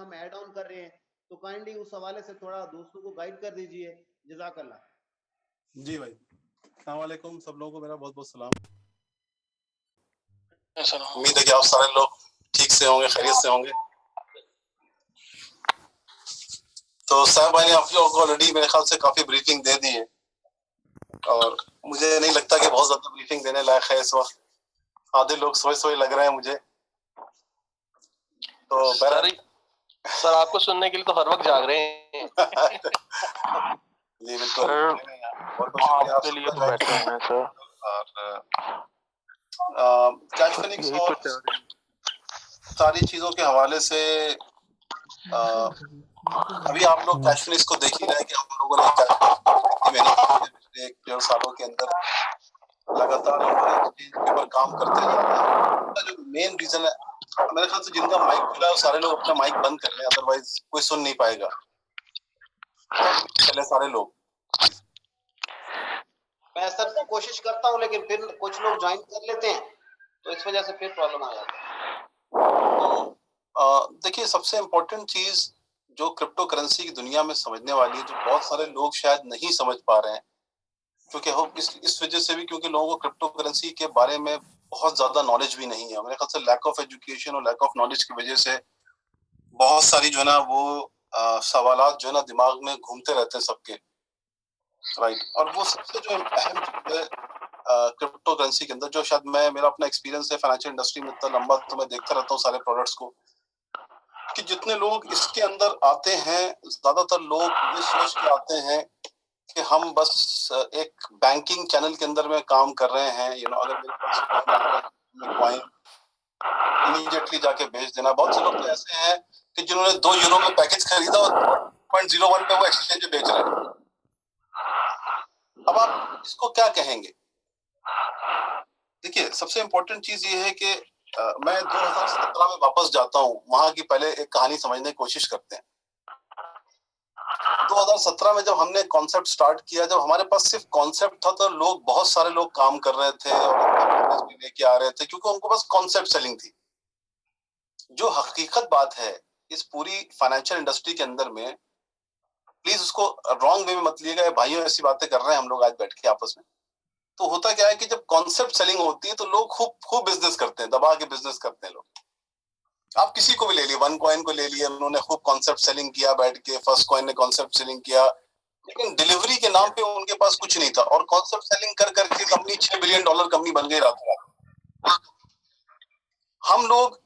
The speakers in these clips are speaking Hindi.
हम ऐड ऑन कर रहे हैं, तो काइंडली उस हवाले से थोड़ा दोस्तों को गाइड कर दीजिए। जज़ाकल्लाह। जी भाई, अस्सलाम वालेकुम, सब लोगों को मेरा बहुत बहुत सलाम। उम्मीद है कि आप सारे लोग ठीक से होंगे, खैरियत से होंगे। तो साहब भाई ने आप लोगों को ऑलरेडी मेरे ख्याल से काफी ब्रीफिंग दे दी है, और मुझे नहीं लगता कि बहुत ज्यादा ब्रीफिंग देने लायक है इस वक्त। आधे लोग सोए सोए लग रहे हैं मुझे। तो सर आपको सुनने के लिए तो हर वक्त जाग रहे हैं। जी बिल्कुल, आपके लिए तो बैठे हैं सर। और कैश फिनिक्स और सारी चीजों के हवाले से अभी आप लोग कैश फिनिक्स को देख ही रहे हैं कि हम लोगों ने पिछले 1-1.5 सालों के अंदर लगातार के ऊपर काम करते जा रहे हैं। जो मेन रीजन है, मेरे ख्याल से जिनका माइक खुला है सारे लोग अपना माइक बंद कर लें, अदरवाइज कोई सुन नहीं पाएगा। चले सारे लोग। मैं सर कोशिश करता हूँ, लेकिन फिर कुछ लोग ज्वाइन कर लेते हैं, तो इस वजह से फिर प्रॉब्लम आ जाती है। देखिए, सबसे इम्पोर्टेंट चीज जो क्रिप्टो करेंसी की दुनिया में समझने वाली है, जो बहुत सारे लोग शायद नहीं समझ पा रहे हैं, क्योंकि हम इस वजह से भी, क्योंकि लोगों को क्रिप्टो करेंसी के बारे में बहुत ज्यादा नॉलेज भी नहीं है। मेरे ख्याल से लैक ऑफ एजुकेशन और लैक ऑफ नॉलेज की वजह से बहुत सारी जो है ना वो सवालात जो है ना दिमाग में घूमते रहते हैं सबके, राइट। और वो सबसे जो अहम चीज है क्रिप्टो करेंसी के अंदर, जो शायद मेरा अपना एक्सपीरियंस है फाइनेंशियल इंडस्ट्री में इतना लंबा, तो मैं देखता रहता हूँ सारे प्रोडक्ट्स को, कि जितने लोग इसके अंदर आते हैं, ज्यादातर लोग ये सोच के आते हैं कि हम बस एक बैंकिंग चैनल के अंदर में काम कर रहे हैं। अगर मेरे पास कॉइन इमीडिएटली जाके बेच देना। बहुत से लोग तो ऐसे हैं कि जिन्होंने 2 यूरो में पैकेज खरीदा और 0.01 पे वो एक्सचेंज बेच रहे हैं। अब आप इसको क्या कहेंगे? देखिए, सबसे इम्पोर्टेंट चीज ये है कि मैं 2017 में वापस जाता हूँ, वहां की पहले एक कहानी समझने की कोशिश करते हैं। 2017 में जब हमने कॉन्सेप्ट स्टार्ट किया, जब हमारे पास सिर्फ कॉन्सेप्ट था, तो बहुत सारे लोग काम कर रहे थे और भी लेके आ रहे थे, क्योंकि उनको बस कॉन्सेप्ट सेलिंग थी। जो हकीकत बात है इस पूरी फाइनेंशियल इंडस्ट्री के अंदर में, प्लीज उसको रॉन्ग वे में मत लिएगा, भाइयों ऐसी बातें कर रहे हैं हम लोग आज बैठ के आपस में। तो होता क्या है कि जब कॉन्सेप्ट सेलिंग होती है तो लोग खूब बिजनेस करते हैं, दबा के बिजनेस करते हैं लोग। आप किसी को भी ले लिए, वन कॉइन को ले लिए, उन्होंने खूब कॉन्सेप्ट सेलिंग किया बैठ के, फर्स्ट कॉइन ने कॉन्सेप्ट सेलिंग किया, लेकिन डिलीवरी के नाम पे उनके पास कुछ नहीं था, और कॉन्सेप्ट सेलिंग कर करके कंपनी $6 बिलियन कंपनी बन गई रात रात। हम लोग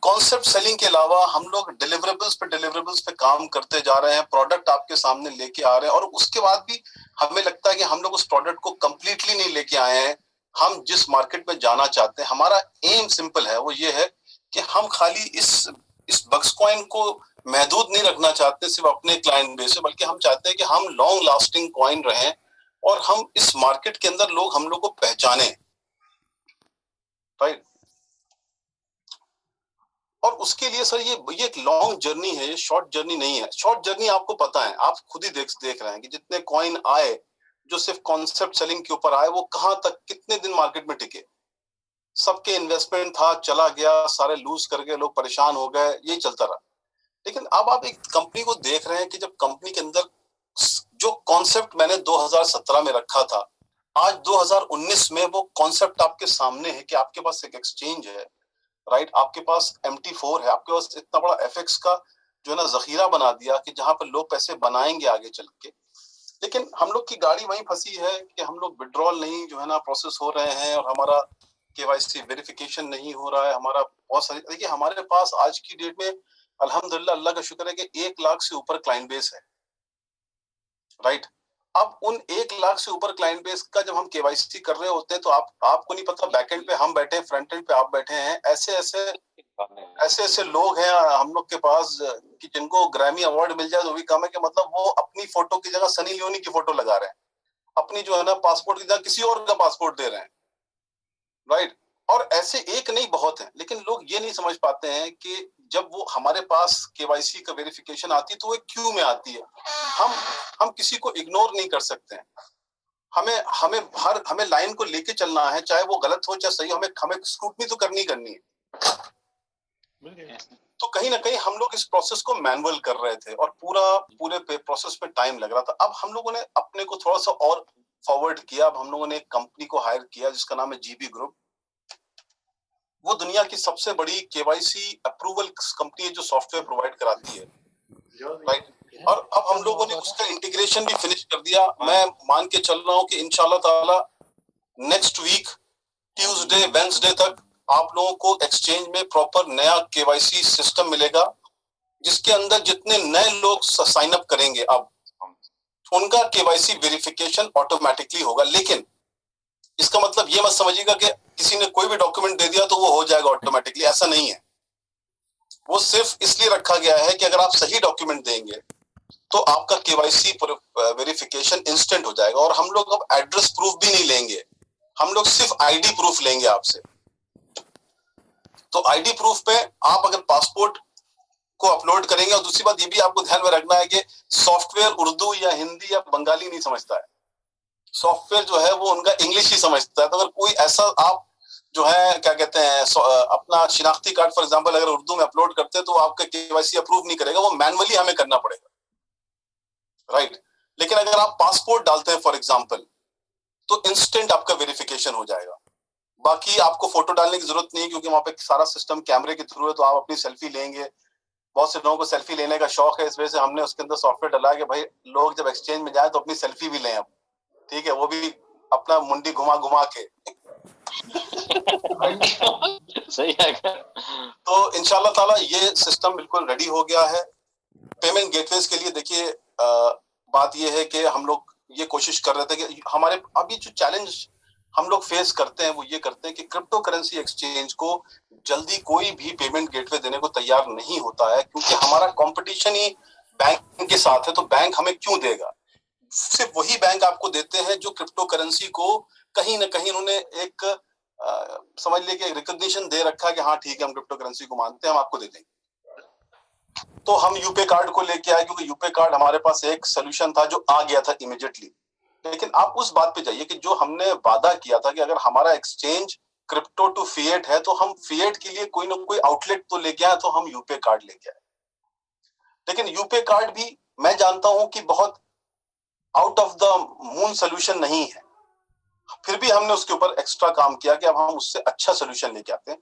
कॉन्सेप्ट सेलिंग के अलावा हम लोग डिलीवरेबल्स पे काम करते जा रहे हैं, प्रोडक्ट आपके सामने लेके आ रहे हैं, और उसके बाद भी हमें लगता है कि हम लोग उस प्रोडक्ट को कंप्लीटली नहीं लेके आए हैं। हम जिस मार्केट में जाना चाहते हैं, हमारा एम सिंपल है, वो ये है कि हम खाली इस बक्स कॉइन को महदूद नहीं रखना चाहते सिर्फ अपने क्लाइंट बेस से, बल्कि हम चाहते हैं कि हम लॉन्ग लास्टिंग कॉइन रहें और हम इस मार्केट के अंदर हम लोग को पहचाने, राइट। और उसके लिए सर ये एक लॉन्ग जर्नी है, ये शॉर्ट जर्नी नहीं है। शॉर्ट जर्नी आपको पता है, आप खुद ही देख रहे हैं कि जितने कॉइन आए जो सिर्फ कॉन्सेप्ट सेलिंग के ऊपर आए, वो कहां तक कितने दिन मार्केट में टिके। सबके इन्वेस्टमेंट था, चला गया, सारे लूज कर गए, लोग परेशान हो गए, यही चलता रहा। लेकिन अब आप एक कंपनी को देख रहे हैं कि जब कंपनी के अंदर जो कॉन्सेप्ट मैंने 2017 में रखा था, आज 2019 में वो कॉन्सेप्ट आपके सामने है कि आपके पास एक एक्सचेंज है, राइट। आपके पास MT4 है, आपके पास इतना बड़ा FX का जो है ना जखीरा बना दिया कि जहां पर लोग पैसे बनाएंगे आगे चल के। लेकिन हम लोग की गाड़ी वहीं फंसी है कि हम लोग विड्रॉल नहीं जो है ना प्रोसेस हो रहे हैं, और हमारा KYC वेरिफिकेशन नहीं हो रहा है। हमारा बहुत सारी, देखिए हमारे पास आज की डेट में अल्हम्दुलिल्लाह, अल्लाह का शुक्र है कि 1 लाख से ऊपर क्लाइंट बेस है, राइट। अब उन 1 लाख से ऊपर क्लाइंट बेस का जब हम KYC कर रहे होते हैं, तो आपको नहीं पता बैकएंड पे हम बैठे हैं, फ्रंट एंड पे आप बैठे हैं। ऐसे लोग हैं हम लोग के पास कि जिनको ग्रैमी अवार्ड मिल जाए तो भी कम है, कि मतलब वो अपनी फोटो की जगह सनी लियोनी की फोटो लगा रहे हैं, अपनी जो है ना पासपोर्ट की जगह किसी और का पासपोर्ट दे रहे हैं, राइट। और ऐसे एक नहीं, बहुत हैं। लेकिन लोग ये नहीं समझ पाते हैं कि जब वो हमारे पास KYC का वेरिफिकेशन आती है तो वो क्यों में आती है। हम किसी को इग्नोर नहीं कर सकते हैं। हमें लाइन को लेके चलना है, चाहे वो गलत हो चाहे सही हो, हमें स्क्रूटनी तो करनी है। तो कहीं ना कहीं हम लोग इस प्रोसेस को मैनुअल कर रहे थे और पूरे प्रोसेस में टाइम लग रहा था। अब हम लोगों ने अपने को थोड़ा सा और फॉरवर्ड किया। अब हम लोगों ने एक कंपनी को हायर किया जिसका नाम है जीबी ग्रुप। वो दुनिया की सबसे बड़ी केवाईसी अप्रूवल कंपनी है जो सॉफ्टवेयर प्रोवाइड कराती है, राइट। और अब हम लोगों ने उसका इंटीग्रेशन भी फिनिश कर दिया। मैं मान के चल रहा हूँ कि इंशाल्लाह ताला नेक्स्ट वीक ट्यूसडे वेडनेसडे तक आप लोगों को एक्सचेंज में प्रॉपर नया केवाईसी सिस्टम मिलेगा, जिसके अंदर जितने नए लोग साइन अप करेंगे अब उनका केवाईसी वेरिफिकेशन ऑटोमेटिकली होगा। लेकिन इसका मतलब ये मत समझिएगा कि किसी ने कोई भी डॉक्यूमेंट दे दिया तो वो हो जाएगा ऑटोमेटिकली, ऐसा नहीं है। वो सिर्फ इसलिए रखा गया है कि अगर आप सही डॉक्यूमेंट देंगे तो आपका केवाईसी वेरिफिकेशन इंस्टेंट हो जाएगा। और हम लोग अब एड्रेस प्रूफ भी नहीं लेंगे, हम लोग सिर्फ आईडी प्रूफ लेंगे आपसे। तो आईडी प्रूफ पे आप अगर पासपोर्ट को अपलोड करेंगे, और दूसरी बात ये भी आपको ध्यान में रखना है कि सॉफ्टवेयर उर्दू या हिंदी या बंगाली नहीं समझता है। सॉफ्टवेयर जो है वो उनका इंग्लिश ही समझता है। तो अगर कोई ऐसा आप जो है क्या कहते हैं अपना शिनाख्ती कार्ड फॉर एग्जांपल अगर उर्दू में अपलोड करते हैं तो आपका केवाईसी अप्रूव नहीं करेगा, वो मैनुअली हमें करना पड़ेगा, राइट। लेकिन अगर आप पासपोर्ट डालते हैं फॉर एग्जांपल तो इंस्टेंट आपका वेरिफिकेशन हो जाएगा। बाकी आपको फोटो डालने की जरूरत नहीं है क्योंकि वहां पे सारा सिस्टम कैमरे के थ्रू है, तो आप अपनी सेल्फी लेंगे। बहुत से लोगों को सेल्फी लेने का शौक है, इस वजह से हमने उसके अंदर सॉफ्टवेयर डाला कि भाई लोग जब एक्सचेंज में जाए तो अपनी सेल्फी भी लें अब, ठीक है, वो भी अपना मुंडी घुमा घुमा के। सही है। तो इंशाल्लाह ताला ये सिस्टम बिल्कुल रेडी हो गया है। पेमेंट गेटवेज के लिए देखिए बात ये है कि हम लोग ये कोशिश कर रहे थे कि हमारे अभी जो चैलेंज हम लोग फेस करते हैं वो ये करते हैं कि क्रिप्टो करेंसी एक्सचेंज को जल्दी कोई भी पेमेंट गेटवे देने को तैयार नहीं होता है, क्योंकि हमारा कंपटीशन ही बैंक के साथ है। तो बैंक हमें क्यों देगा? सिर्फ वही बैंक आपको देते हैं जो क्रिप्टो करेंसी को कहीं ना कहीं उन्होंने एक समझ लीजिए रिकॉग्निशन दे रखा है कि हाँ ठीक है हम क्रिप्टो करेंसी को मानते हैं, हम आपको दे देंगे। तो हम यूपे कार्ड को लेके आए क्योंकि यूपे कार्ड हमारे पास एक सोल्यूशन था जो आ गया था इमीडिएटली। लेकिन आप उस बात पे जाइए कि जो हमने वादा किया था कि अगर हमारा एक्सचेंज क्रिप्टो टू फिएट है तो हम फिएट के लिए कोई ना कोई आउटलेट तो लेके आए, तो हम यूपे कार्ड लेके आए। लेकिन यूपे कार्ड भी मैं जानता हूं कि बहुत out of the moon solution नहीं है, फिर भी हमने उसके ऊपर एक्स्ट्रा काम किया कि अब हम उससे अच्छा सोल्यूशन लेके आते हैं।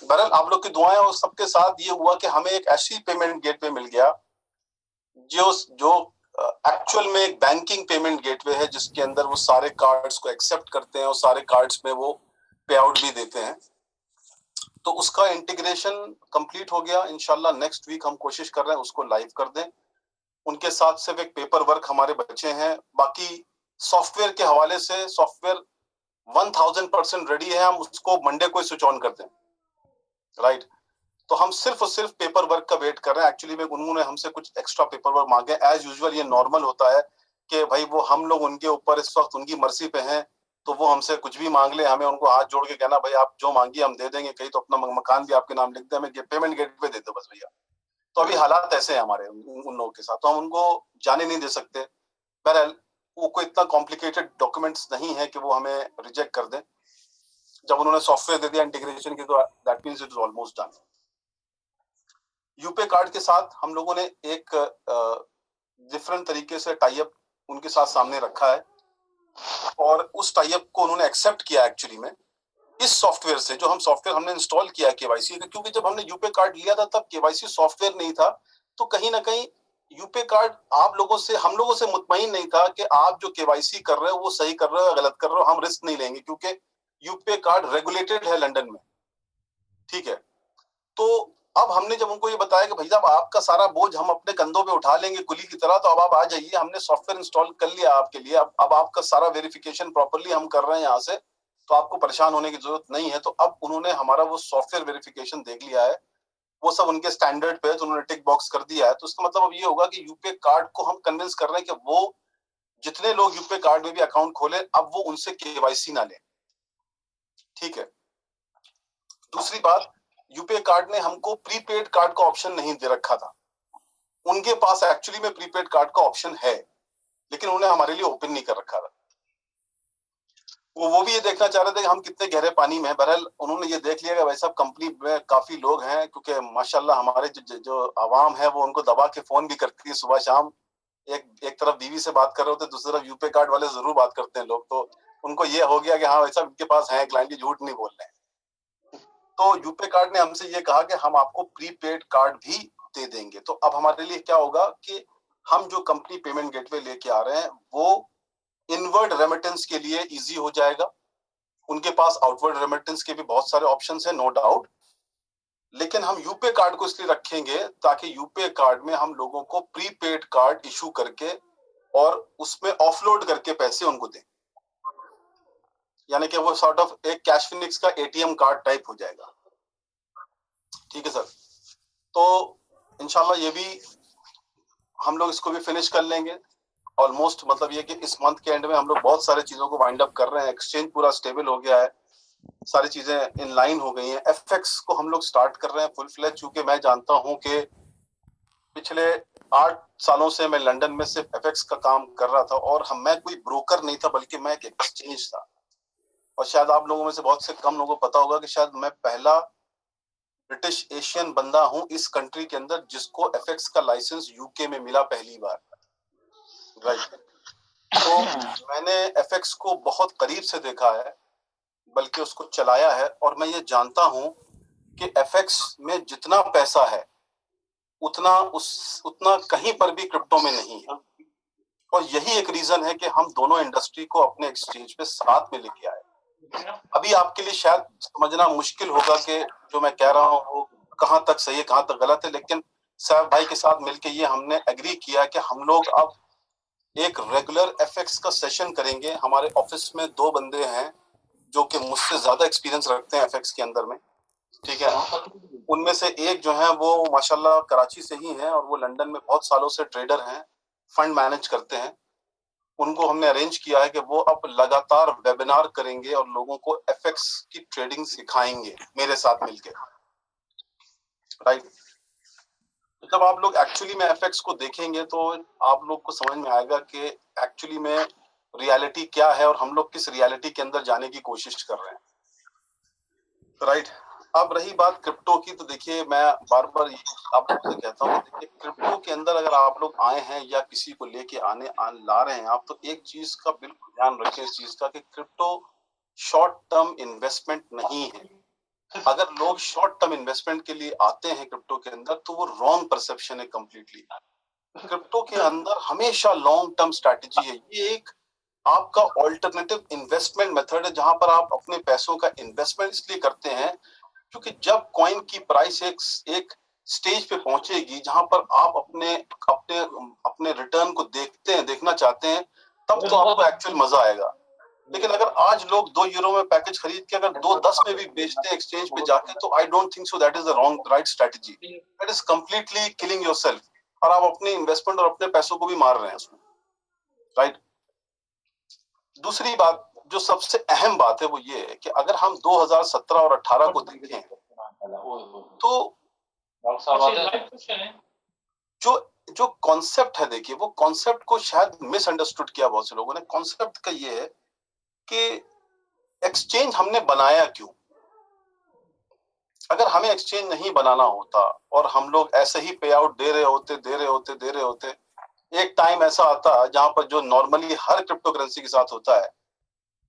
बहरहाल आप लोग की दुआएं और सबके साथ ये हुआ कि हमें एक ऐसी पेमेंट गेटवे मिल गया जो एक्चुअल में एक बैंकिंग पेमेंट गेटवे है, जिसके अंदर वो सारे कार्ड्स को एक्सेप्ट करते हैं और सारे कार्ड्स में वो पे आउट भी देते हैं। तो उसका इंटीग्रेशन कंप्लीट हो गया। इंशाल्लाह नेक्स्ट वीक हम कोशिश कर रहे हैं उसको लाइव कर दें। उनके साथ सिर्फ एक पेपर वर्क हमारे बच्चे हैं, बाकी सॉफ्टवेयर के हवाले से सॉफ्टवेयर 1000% रेडी है। हम उसको मंडे को स्विच ऑन कर दें, राइट। तो हम सिर्फ और सिर्फ पेपर वर्क का वेट कर रहे हैं। एक्चुअली में उन्होंने हमसे कुछ एक्स्ट्रा पेपर वर्क मांगे। एज यूजुअल ये नॉर्मल होता है कि भाई वो हम लोग उनके ऊपर इस वक्त उनकी मर्जी पे हैं, तो वो हमसे कुछ भी मांग ले, हमें उनको हाथ जोड़ के कहना भाई आप जो मांगिए हम दे देंगे, कहीं तो अपना मकान भी आपके नाम लिख दे, हमें पेमेंट गेटवे दे दो बस भैया। तो अभी हालात ऐसे हैं हमारे उन लोगों के साथ, तो हम उनको जाने नहीं दे सकते। बहरहाल वो कोई इतना कॉम्प्लिकेटेड डॉक्यूमेंट्स नहीं है कि वो हमें रिजेक्ट कर दें। जब उन्होंने सॉफ्टवेयर दे दिया इंटीग्रेशन की तो that means it is almost done. यूपे card के साथ हम लोगों ने एक डिफरेंट तरीके से टाई अप उनके साथ सामने रखा है, और उस टाई अप को उन्होंने एक्सेप्ट किया एक्चुअली में इस सॉफ्टवेयर से, जो हम सॉफ्टवेयर हमने इंस्टॉल किया है केवाईसी। क्योंकि जब हमने यूपे कार्ड लिया था तब केवाईसी सॉफ्टवेयर नहीं था, तो कहीं ना कहीं यूपे कार्ड आप लोगों से हम लोगों से मुतमईन नहीं था कि आप जो केवाईसी कर रहे हो वो सही कर रहे हो या गलत कर रहे हो, हम रिस्क नहीं लेंगे क्योंकि यूपे कार्ड रेगुलेटेड है लंदन में, ठीक है। तो अब हमने जब उनको ये बताया कि भाई साहब आपका सारा बोझ हम अपने कंधों पे उठा लेंगे कुली की तरह, तो अब आप आ जाइए, हमने सॉफ्टवेयर इंस्टॉल कर लिया आपके लिए, अब आपका सारा वेरिफिकेशन प्रॉपर्ली हम कर रहे हैं यहाँ से, तो आपको परेशान होने की जरूरत नहीं है। तो अब उन्होंने हमारा वो सॉफ्टवेयर वेरिफिकेशन देख लिया है, वो सब उनके स्टैंडर्ड पे, तो उन्होंने टिक बॉक्स कर दिया है। तो इसका मतलब अब ये होगा कि यूपे कार्ड को हम कन्विंस कर रहे हैं कि वो जितने लोग यूपे कार्ड में भी अकाउंट खोले अब वो उनसे केवाईसी ना लें, ठीक है। दूसरी बात, यूपे कार्ड ने हमको प्रीपेड कार्ड का ऑप्शन नहीं दे रखा था। उनके पास एक्चुअली में प्रीपेड कार्ड का ऑप्शन है, लेकिन उन्होंने हमारे लिए ओपन नहीं कर रखा था। वो भी ये देखना चाह रहे थे कि हम कितने गहरे पानी में हैं। बहरहाल उन्होंने ये देख लिया कि भाई साहब कंपनी में काफी लोग हैं, क्योंकि माशाल्लाह हमारे जो आवाम है वो उनको दबा के फोन भी करती है सुबह शाम। एक तरफ बीवी से बात कर रहे होते, दूसरी तरफ यूपे कार्ड वाले जरूर बात करते हैं लोग, तो उनको ये हो गया कि हाँ भाई साहब इनके पास है क्लाइंट, झूठ नहीं बोल रहे हैं। तो यूपे कार्ड ने हमसे ये कहा कि हम आपको प्रीपेड कार्ड भी दे देंगे। तो अब हमारे लिए क्या होगा कि हम जो कंपनी पेमेंट गेटवे लेके आ रहे हैं वो इनवर्ड रेमिटेंस के लिए इजी हो जाएगा। उनके पास आउटवर्ड रेमिटेंस के भी बहुत सारे ऑप्शंस हैं, नो डाउट, लेकिन हम यूपे कार्ड को इसलिए रखेंगे ताकि यूपे कार्ड में हम लोगों को प्रीपेड कार्ड इशू करके और उसमें ऑफलोड करके पैसे उनको दें, यानी कि वो सॉर्ट ऑफ एक कैश फिनिक्स का एटीएम कार्ड टाइप हो जाएगा। ठीक है सर, तो इंशाल्लाह ये भी हम लोग इसको भी फिनिश कर लेंगे ऑलमोस्ट। मतलब ये कि इस मंथ के एंड में हम लोग बहुत सारी चीजों को वाइंड अप कर रहे हैं। एक्सचेंज पूरा स्टेबल हो गया है, सारी चीजें इन लाइन हो गई हैं। एफएक्स को हम लोग स्टार्ट कर रहे हैं फुल फ्लेज, क्योंकि मैं जानता हूं कि पिछले 8 सालों से मैं लंदन में सिर्फ एफएक्स का काम कर रहा था, और मैं कोई ब्रोकर नहीं था बल्कि मैं एक एक्सचेंज था। और शायद आप लोगों में से बहुत से कम लोगों को पता होगा कि शायद मैं पहला ब्रिटिश एशियन बंदा हूं इस कंट्री के अंदर जिसको एफएक्स का लाइसेंस यूके में मिला पहली बार। राइट, तो मैंने एफएक्स को बहुत करीब से देखा है, बल्कि उसको चलाया है, और मैं ये जानता हूं कि एफएक्स में जितना पैसा है उतना कहीं पर भी क्रिप्टो में नहीं है। और यही एक रीजन है कि हम दोनों इंडस्ट्री को अपने एक्सचेंज पे साथ में लेके आए। अभी आपके लिए शायद समझना मुश्किल होगा कि जो मैं कह रहा हूँ वो कहाँ तक सही है कहाँ तक गलत है, लेकिन साहब भाई के साथ मिलके ये हमने एग्री किया कि हम लोग अब एक रेगुलर एफएक्स का सेशन करेंगे। हमारे ऑफिस में 2 बंदे हैं जो कि मुझसे ज्यादा एक्सपीरियंस रखते हैं एफएक्स के अंदर में, ठीक है। उनमें से एक जो है वो माशाल्लाह कराची से ही है और वो लंदन में बहुत सालों से ट्रेडर हैं, फंड मैनेज करते हैं। उनको हमने अरेंज किया है कि वो अब लगातार वेबिनार करेंगे और लोगों को एफएक्स की ट्रेडिंग सिखाएंगे मेरे साथ मिलके। राइट, जब आप लोग एक्चुअली में एफएक्स को देखेंगे तो आप लोग को समझ में आएगा कि एक्चुअली में रियलिटी क्या है और हम लोग किस रियलिटी के अंदर जाने की कोशिश कर रहे हैं। राइट, अब रही बात क्रिप्टो की, तो देखिए मैं बार बार आप लोगों से कहता हूँ, देखिए क्रिप्टो के अंदर अगर आप लोग आए हैं या किसी को लेके ला रहे हैं आप, तो एक चीज का बिल्कुल ध्यान रखें इस चीज का कि क्रिप्टो शॉर्ट टर्म इन्वेस्टमेंट नहीं है। अगर लोग शॉर्ट टर्म इन्वेस्टमेंट के लिए आते हैं क्रिप्टो के अंदर तो वो रॉन्ग परसेप्शन है कंप्लीटली। क्रिप्टो के अंदर हमेशा लॉन्ग टर्म स्ट्रैटेजी है। ये एक आपका ऑल्टरनेटिव इन्वेस्टमेंट मेथड है जहां पर आप अपने पैसों का इन्वेस्टमेंट इसलिए करते हैं क्योंकि जब कॉइन की प्राइस एक स्टेज पे पहुंचेगी जहां पर आप अपने अपने अपने रिटर्न को देखना चाहते हैं, तब तो आपको एक्चुअल मजा आएगा। लेकिन अगर आज लोग 2 यूरो में पैकेज खरीद के अगर 2.10 में भी बेचते हैं एक्सचेंज पे जाके, तो I don't think so that is the right strategy. That is completely killing yourself, और आप अपने इन्वेस्टमेंट और अपने पैसों को भी मार रहे हैं उसमें। राइट, दूसरी बात जो सबसे अहम बात है वो ये है कि अगर हम 2017 और 18 को देखें तो जो कॉन्सेप्ट है, देखिए वो कॉन्सेप्ट को शायद मिसअंडरस्टूड किया बहुत से लोगों ने। कॉन्सेप्ट का ये है कि एक्सचेंज हमने बनाया क्यों। अगर हमें एक्सचेंज नहीं बनाना होता और हम लोग ऐसे ही पे आउट दे रहे होते, एक टाइम ऐसा आता जहां पर जो नॉर्मली हर क्रिप्टो करेंसी के साथ होता है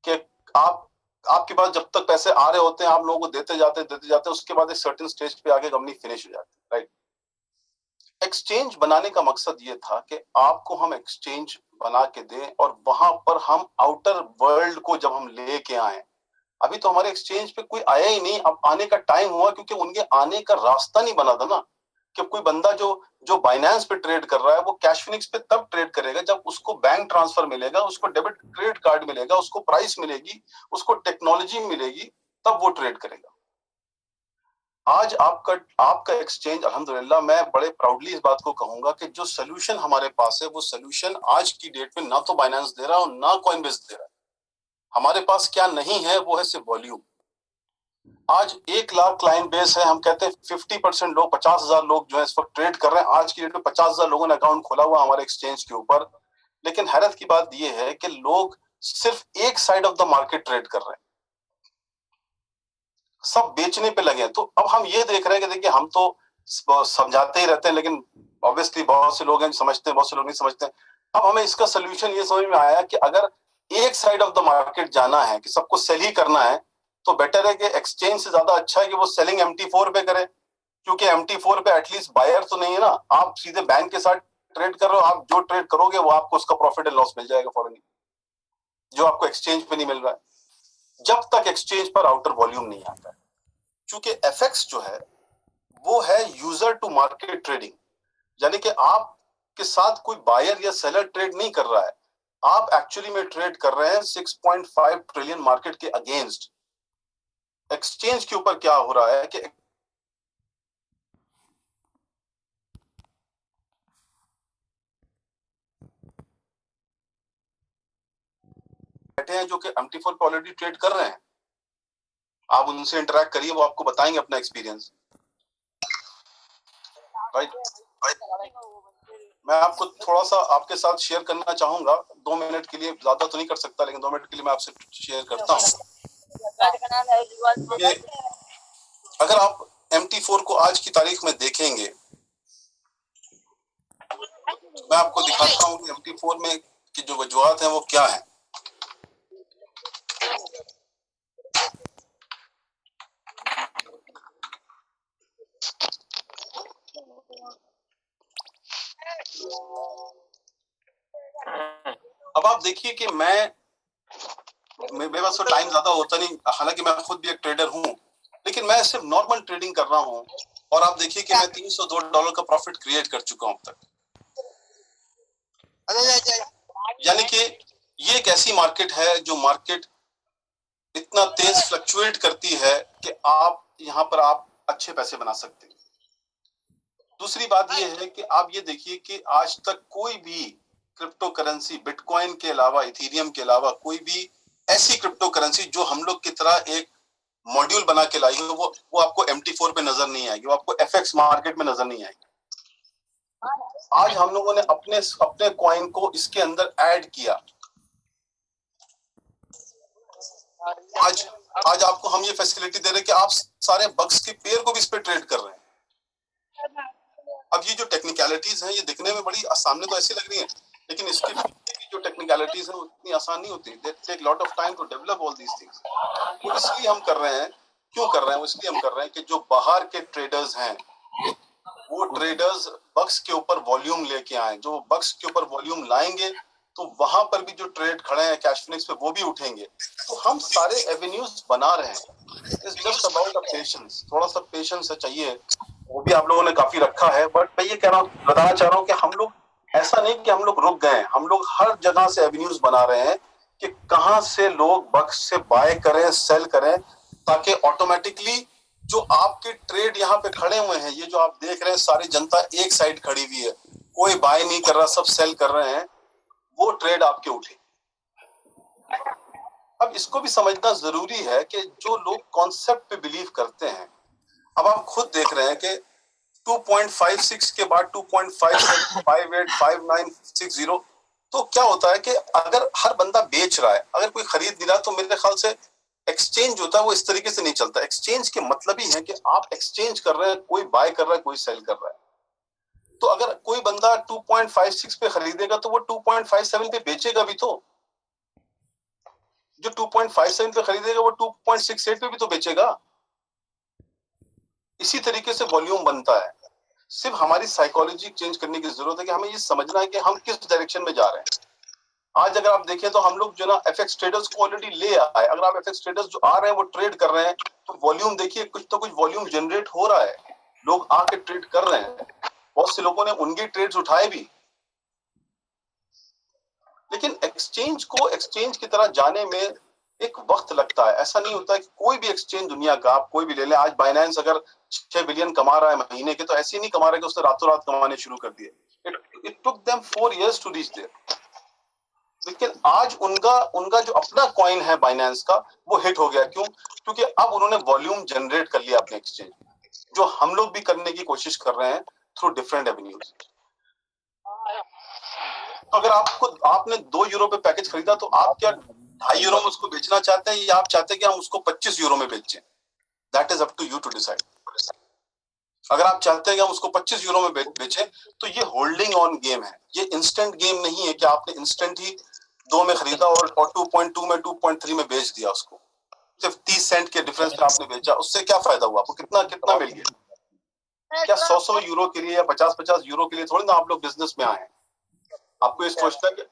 कि आपके पास जब तक पैसे आ रहे होते हैं आप लोगों को देते जाते, उसके बाद एक सर्टेन स्टेज पे आके कंपनी फिनिश हो जाती है। राइट, एक्सचेंज बनाने का मकसद ये था कि आपको हम एक्सचेंज बना के दें और वहां पर हम आउटर वर्ल्ड को जब हम लेके आए। अभी तो हमारे एक्सचेंज पे कोई आया ही नहीं, अब आने का टाइम हुआ क्योंकि उनके आने का रास्ता नहीं बना था ना। कि कोई बंदा जो बाइनेंस पे ट्रेड कर रहा है वो कैश फिनिक्स पे तब ट्रेड करेगा जब उसको बैंक ट्रांसफर मिलेगा, उसको डेबिट क्रेडिट कार्ड मिलेगा, उसको प्राइस मिलेगी, उसको टेक्नोलॉजी मिलेगी, तब वो ट्रेड करेगा। आज आपका एक्सचेंज अल्हम्दुलिल्लाह, मैं बड़े प्राउडली इस बात को कहूंगा कि जो सोल्यूशन हमारे पास है वो सोल्यूशन आज की डेट में ना तो बाइनेंस दे रहा है और ना कॉइनबेस दे रहा है। हमारे पास क्या नहीं है वो है सिर्फ वॉल्यूम। आज 1 लाख क्लाइंट बेस है, हम कहते हैं 50% लोग, 50,000 लोग जो है इस वक्त ट्रेड कर रहे हैं। आज की डेट में 50,000 लोगों ने अकाउंट खोला हुआ हमारे एक्सचेंज के ऊपर। लेकिन हैरत की बात यह है कि लोग सिर्फ एक side of the market trade कर रहे हैं, सब बेचने पे लगे हैं। तो अब हम ये देख रहे हैं कि देखिए हम तो समझाते ही रहते हैं, लेकिन ऑब्वियसली बहुत से लोग हैं समझते हैं, बहुत से लोग नहीं समझते हैं। अब हमें इसका सोल्यूशन ये समझ में आया कि अगर एक साइड ऑफ द मार्केट जाना है कि सबको सेल ही करना है, तो बेटर है कि एक्सचेंज से ज्यादा अच्छा है कि वो सेलिंग MT4 पे करे, क्योंकि MT4 पे एटलीस्ट बायर तो नहीं है ना, आप सीधे बैंक के साथ ट्रेड कर रहे हो, आप जो ट्रेड करोगे वो आपको उसका प्रॉफिट एंड लॉस मिल जाएगा फॉरन, जो आपको एक्सचेंज पे नहीं मिल रहा है जब तक एक्सचेंज पर आउटर वॉल्यूम नहीं आता है। क्योंकि एफएक्स जो है वो है यूजर टू मार्केट ट्रेडिंग, यानी कि आप के साथ कोई बायर या सेलर ट्रेड नहीं कर रहा है, आप एक्चुअली में ट्रेड कर रहे हैं 6.5 ट्रिलियन मार्केट के अगेंस्ट। एक्सचेंज के ऊपर क्या हो रहा है कि बैठे हैं जो कि MT4 पे ऑलरेडी ट्रेड कर रहे हैं, आप उनसे इंटरेक्ट करिए, वो आपको बताएंगे अपना एक्सपीरियंस। राइट, मैं आपको थोड़ा सा आपके साथ शेयर करना चाहूंगा 2 मिनट के लिए, ज्यादा तो नहीं कर सकता लेकिन 2 मिनट के लिए मैं आपसे शेयर करता हूं कि अगर आप MT4 को आज की तारीख में देखेंगे, मैं आपको दिखाता हूं कि MT4 में की जो वजूहत हैं वो क्या है। अब आप देखिए कि मेरे पास तो टाइम ज्यादा होता नहीं, हालांकि मैं खुद भी एक ट्रेडर हूं, लेकिन मैं सिर्फ नॉर्मल ट्रेडिंग कर रहा हूं और आप देखिए कि मैं $302 का प्रॉफिट क्रिएट कर चुका हूं अब तक। यानी कि ये एक ऐसी मार्केट है जो मार्केट इतना तेज फ्लक्चुएट करती है कि आप यहाँ पर आप अच्छे पैसे बना सकते हैं। दूसरी बात ये है कि आप ये देखिए कि आज तक कोई भी क्रिप्टो करेंसी बिटकॉइन के अलावा, इथेरियम के अलावा कोई भी ऐसी क्रिप्टो करेंसी जो हम लोग की तरह एक मॉड्यूल बना के लाई हो, वो आपको MT4 पे नजर नहीं आएगी, वो आपको FX मार्केट में नजर नहीं आएगी। आज हम लोगों ने अपने कॉइन को इसके अंदर ऐड किया। आज आपको हम ये फैसिलिटी दे रहे हैं कि आप सारे बक्स के पेयर को भी इस पे ट्रेड कर रहे हैं। अब ये जो टेक्निकलिटीज हैं ये दिखने में बड़ी सामने तो ऐसी लग रही हैं, लेकिन इसके पीछे जो टेक्निकलिटीज हैं वो इतनी आसान नहीं होती। They take lot of time to develop all these things. वो इसलिए हम कर रहे हैं, क्यों कर रहे हैं, वो इसलिए हम कर रहे हैं कि जो बाहर के ट्रेडर्स हैं वो ट्रेडर्स बक्स के ऊपर वॉल्यूम लेके आए, जो बक्स के ऊपर वॉल्यूम लाएंगे तो वहां पर भी जो ट्रेड खड़े हैं कैश फिनिक्स पे वो भी उठेंगे। तो हम सारे एवेन्यूज बना रहे हैं। इट्स जस्ट अबाउट पेशेंस, थोड़ा सा पेशेंस चाहिए, वो भी आप लोगों ने काफी रखा है। बट मैं ये बताना चाह रहा हूँ कि हम लोग ऐसा नहीं कि हम लोग रुक गए, हम लोग हर जगह से एवेन्यूज बना रहे हैं कि कहां से लोग बक्स से बाय करें, सेल करें, ताकि ऑटोमेटिकली जो आपके ट्रेड यहाँ पे खड़े हुए हैं, ये जो आप देख रहे हैं सारी जनता एक साइड खड़ी हुई है, कोई बाय नहीं कर रहा, सब सेल कर रहे हैं, वो ट्रेड आपके उठे। अब इसको भी समझना जरूरी है कि जो लोग कॉन्सेप्ट पे बिलीव करते हैं, अब आप खुद देख रहे हैं कि 2.56 के बाद 2.57, 58, 5960, तो क्या होता है कि अगर हर बंदा बेच रहा है, अगर कोई खरीद नहीं रहा, तो मेरे ख्याल से एक्सचेंज होता है वो इस तरीके से नहीं चलता। एक्सचेंज के मतलब ही है कि आप एक्सचेंज कर रहे हैं, कोई बाय कर रहा है, कोई सेल कर रहा है। तो अगर कोई बंदा 2.56 पे खरीदेगा तो वो 2.57 पे बेचेगा भी, तो जो 2.57 पे खरीदेगा वो 2.68 पे भी तो बेचेगा। इसी तरीके से वॉल्यूम बनता है। सिर्फ हमारी साइकोलॉजी चेंज करने की जरूरत है कि हमें ये समझना है कि हम किस डायरेक्शन में जा रहे हैं। आज अगर आप देखें तो हम लोग जो ना FX ट्रेडर्स को ऑलरेडी ले आए, अगर आप FX ट्रेडर्स जो आ रहे हैं वो ट्रेड कर रहे हैं, तो वॉल्यूम देखिए, कुछ तो कुछ वॉल्यूम जनरेट हो रहा है, लोग आके ट्रेड कर रहे हैं, बहुत से लोगों ने उनके ट्रेड्स उठाए भी। लेकिन एक्सचेंज की तरह जाने में एक वक्त लगता है। ऐसा नहीं होता कि कोई भी एक्सचेंज दुनिया का आप कोई भी ले लें, आज बाइनेंस अगर 6 बिलियन कमा रहा है महीने के, तो ऐसे नहीं कमा रहा है कि उसने रातों रात कमाने शुरू कर दिए। It took them 4 years to reach there. लेकिन आज उनका जो अपना कॉइन है बाइनेंस का, वो हिट हो गया। क्यों? क्योंकि अब उन्होंने वॉल्यूम जनरेट कर लिया अपने एक्सचेंज, जो हम लोग भी करने की कोशिश कर रहे हैं थ्रू डिफरेंट एवेन्यूज। तो अगर आपने 2 यूरो पे पैकेज खरीदा तो आप क्या 2.5 यूरो में उसको बेचना चाहते हैं या आप चाहते हैं कि हम उसको 25 यूरो में बेचें? That is up to you to decide. अगर आप चाहते हैं कि हम उसको 25 यूरो में बेचें तो ये होल्डिंग ऑन गेम है, ये इंस्टेंट गेम नहीं है कि आपने इंस्टेंट ही 2 में खरीदा और 2.2 में 2.3 में बेच दिया उसको, सिर्फ 30 सेंट के डिफरेंस पे आपने बेचा, उससे क्या फायदा हुआ आपको? कितना कितना मिल गया? क्या 100 यूरो के लिए या 50 यूरो के लिए थोड़ी ना आप लोग बिजनेस में आए हैं। आपको ये सोचना है कि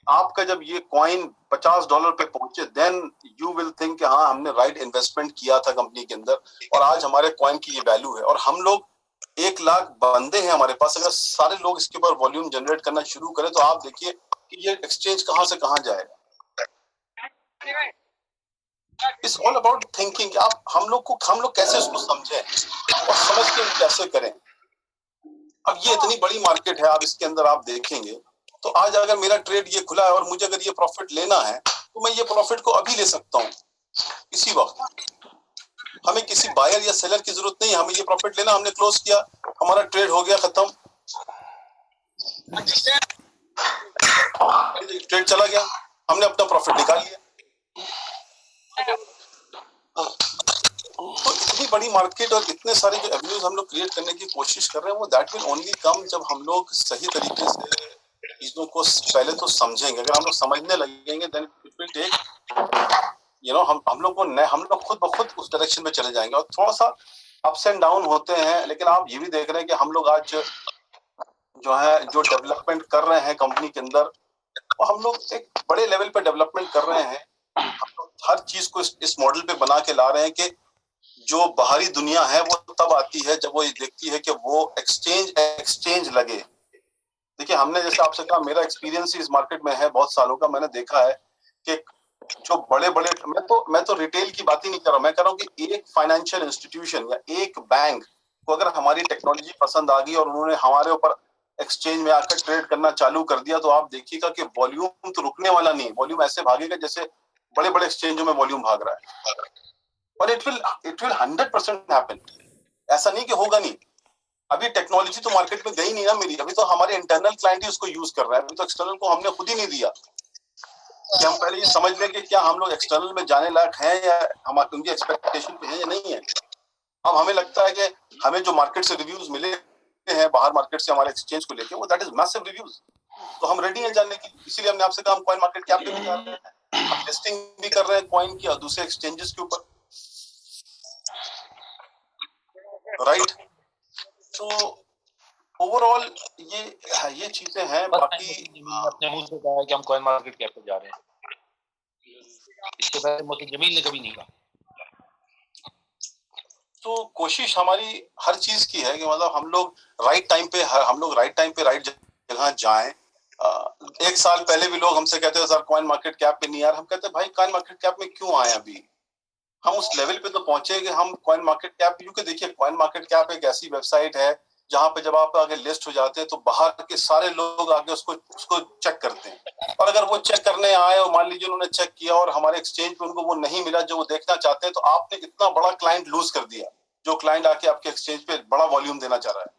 आपका जब ये कॉइन $50 पे पहुंचे देन यू विल थिंक कि हाँ हमने राइट इन्वेस्टमेंट किया था कंपनी के अंदर और आज हमारे कॉइन की ये वैल्यू है। और हम लोग 1 लाख बंदे हैं हमारे पास, अगर सारे लोग इसके ऊपर वॉल्यूम जनरेट करना शुरू करें तो आप देखिए कि ये एक्सचेंज कहाँ से कहाँ जाएगा। It's all about thinking. आप हम लोग कैसे इसको समझें और समझ के कैसे करें। अब ये इतनी बड़ी मार्केट है, आप इसके अंदर आप देखेंगे तो आज अगर मेरा ट्रेड ये खुला है और मुझे अगर ये प्रॉफिट लेना है तो मैं ये प्रॉफिट को अभी ले सकता हूँ इसी वक्त। हमें किसी बायर या सेलर की जरूरत नहीं है, हमें ये प्रॉफिट लेना, हमने क्लोज किया, हमारा ट्रेड हो गया खत्म, ट्रेड चला गया, हमने अपना प्रॉफिट निकाल लिया। तो इतनी बड़ी मार्केट और इतने सारे जो एवेन्यूज हम लोग क्रिएट करने की कोशिश कर रहे हैं वो दैट विल ओनली कम जब हम लोग सही तरीके से चीजों को पहले तो समझेंगे। अगर हम लोग समझने लगेंगे देन इट विल टेक हम लोग खुद ब खुद उस डायरेक्शन में चले जाएंगे। और थोड़ा सा अप्स एंड डाउन होते हैं, लेकिन आप ये भी देख रहे हैं कि हम लोग आज जो डेवलपमेंट कर रहे हैं कंपनी के अंदर, वो हम लोग एक बड़े लेवल पे डेवलपमेंट कर रहे हैं। हम लोग हर चीज को इस मॉडल पे बना के ला रहे हैं कि जो बाहरी दुनिया है वो तब आती है जब वो ये देखती है कि वो एक्सचेंज लगे। देखिए हमने जैसे आपसे कहा, मेरा एक्सपीरियंस इस मार्केट में है बहुत सालों का। मैंने देखा है कि जो बड़े बड़े, मैं तो रिटेल की बात ही नहीं कर रहा हूँ, मैं कह रहा हूँ कि एक फाइनेंशियल इंस्टीट्यूशन या एक बैंक को अगर हमारी टेक्नोलॉजी पसंद आ गई और उन्होंने हमारे ऊपर एक्सचेंज में आकर ट्रेड करना चालू कर दिया तो आप देखिएगा कि वॉल्यूम तो रुकने वाला नहीं, वॉल्यूम ऐसे भागेगा जैसे बड़े बड़े एक्सचेंजों में वॉल्यूम भाग रहा है। और इट विल 100% हैपन। ऐसा नहीं कि होगा नहीं। अभी टेक्नोलॉजी तो मार्केट में गई नहीं ना मेरी, अभी तो हमारे इंटरनल क्लाइंट ही उसको यूज कर रहा है, अभी तो एक्सटर्नल को हमने खुद ही नहीं दिया कि हम पहले ये समझ लें कि क्या हम लोग एक्सटर्नल में जाने लायक हैं या हम उनकी एक्सपेक्टेशन पे हैं या नहीं है। अब हमें लगता है कि हमें जो मार्केट से रिव्यूज मिले हैं बाहर मार्केट से हमारे एक्सचेंज को लेके, वो दैट इज मैसिव रिव्यूज, तो हम रेडी हैं जानने की। इसीलिए हमने आपसे कहा हम कॉइन मार्केट कैप पे भी जा रहे हैं, हम लिस्टिंग भी कर रहे हैं कॉइन की और दूसरे एक्सचेंजेस के ऊपर, राइट। तो ओवरऑल ये चीजें हैं। बाकी अपने मुंह से कहा है कि हम कॉइन मार्केट कैप पे जा रहे हैं, इसके पहले मोती जमील ने कभी नहीं कहा। तो कोशिश हमारी हर चीज की है कि मतलब हम लोग राइट टाइम पे राइट जगह जाएं। 1 साल पहले भी लोग हमसे कहते थे सर कॉइन मार्केट कैप पे नहीं आ रहे। हम कहते भाई कॉइन मार्केट कैप में क्यों आए? अभी हम उस लेवल पे तो पहुंचे कि हम कॉइन मार्केट कैप, क्योंकि देखिए कॉइन मार्केट कैप एक ऐसी वेबसाइट है जहां पे जब आप आगे लिस्ट हो जाते हैं तो बाहर के सारे लोग आगे उसको चेक करते हैं। और अगर वो चेक करने आए और मान लीजिए उन्होंने चेक किया और हमारे एक्सचेंज पे उनको वो नहीं मिला जो वो देखना चाहते हैं, तो आपने इतना बड़ा क्लाइंट लूज कर दिया जो क्लाइंट आके आपके एक्सचेंज पे बड़ा वॉल्यूम देना चाह रहा है।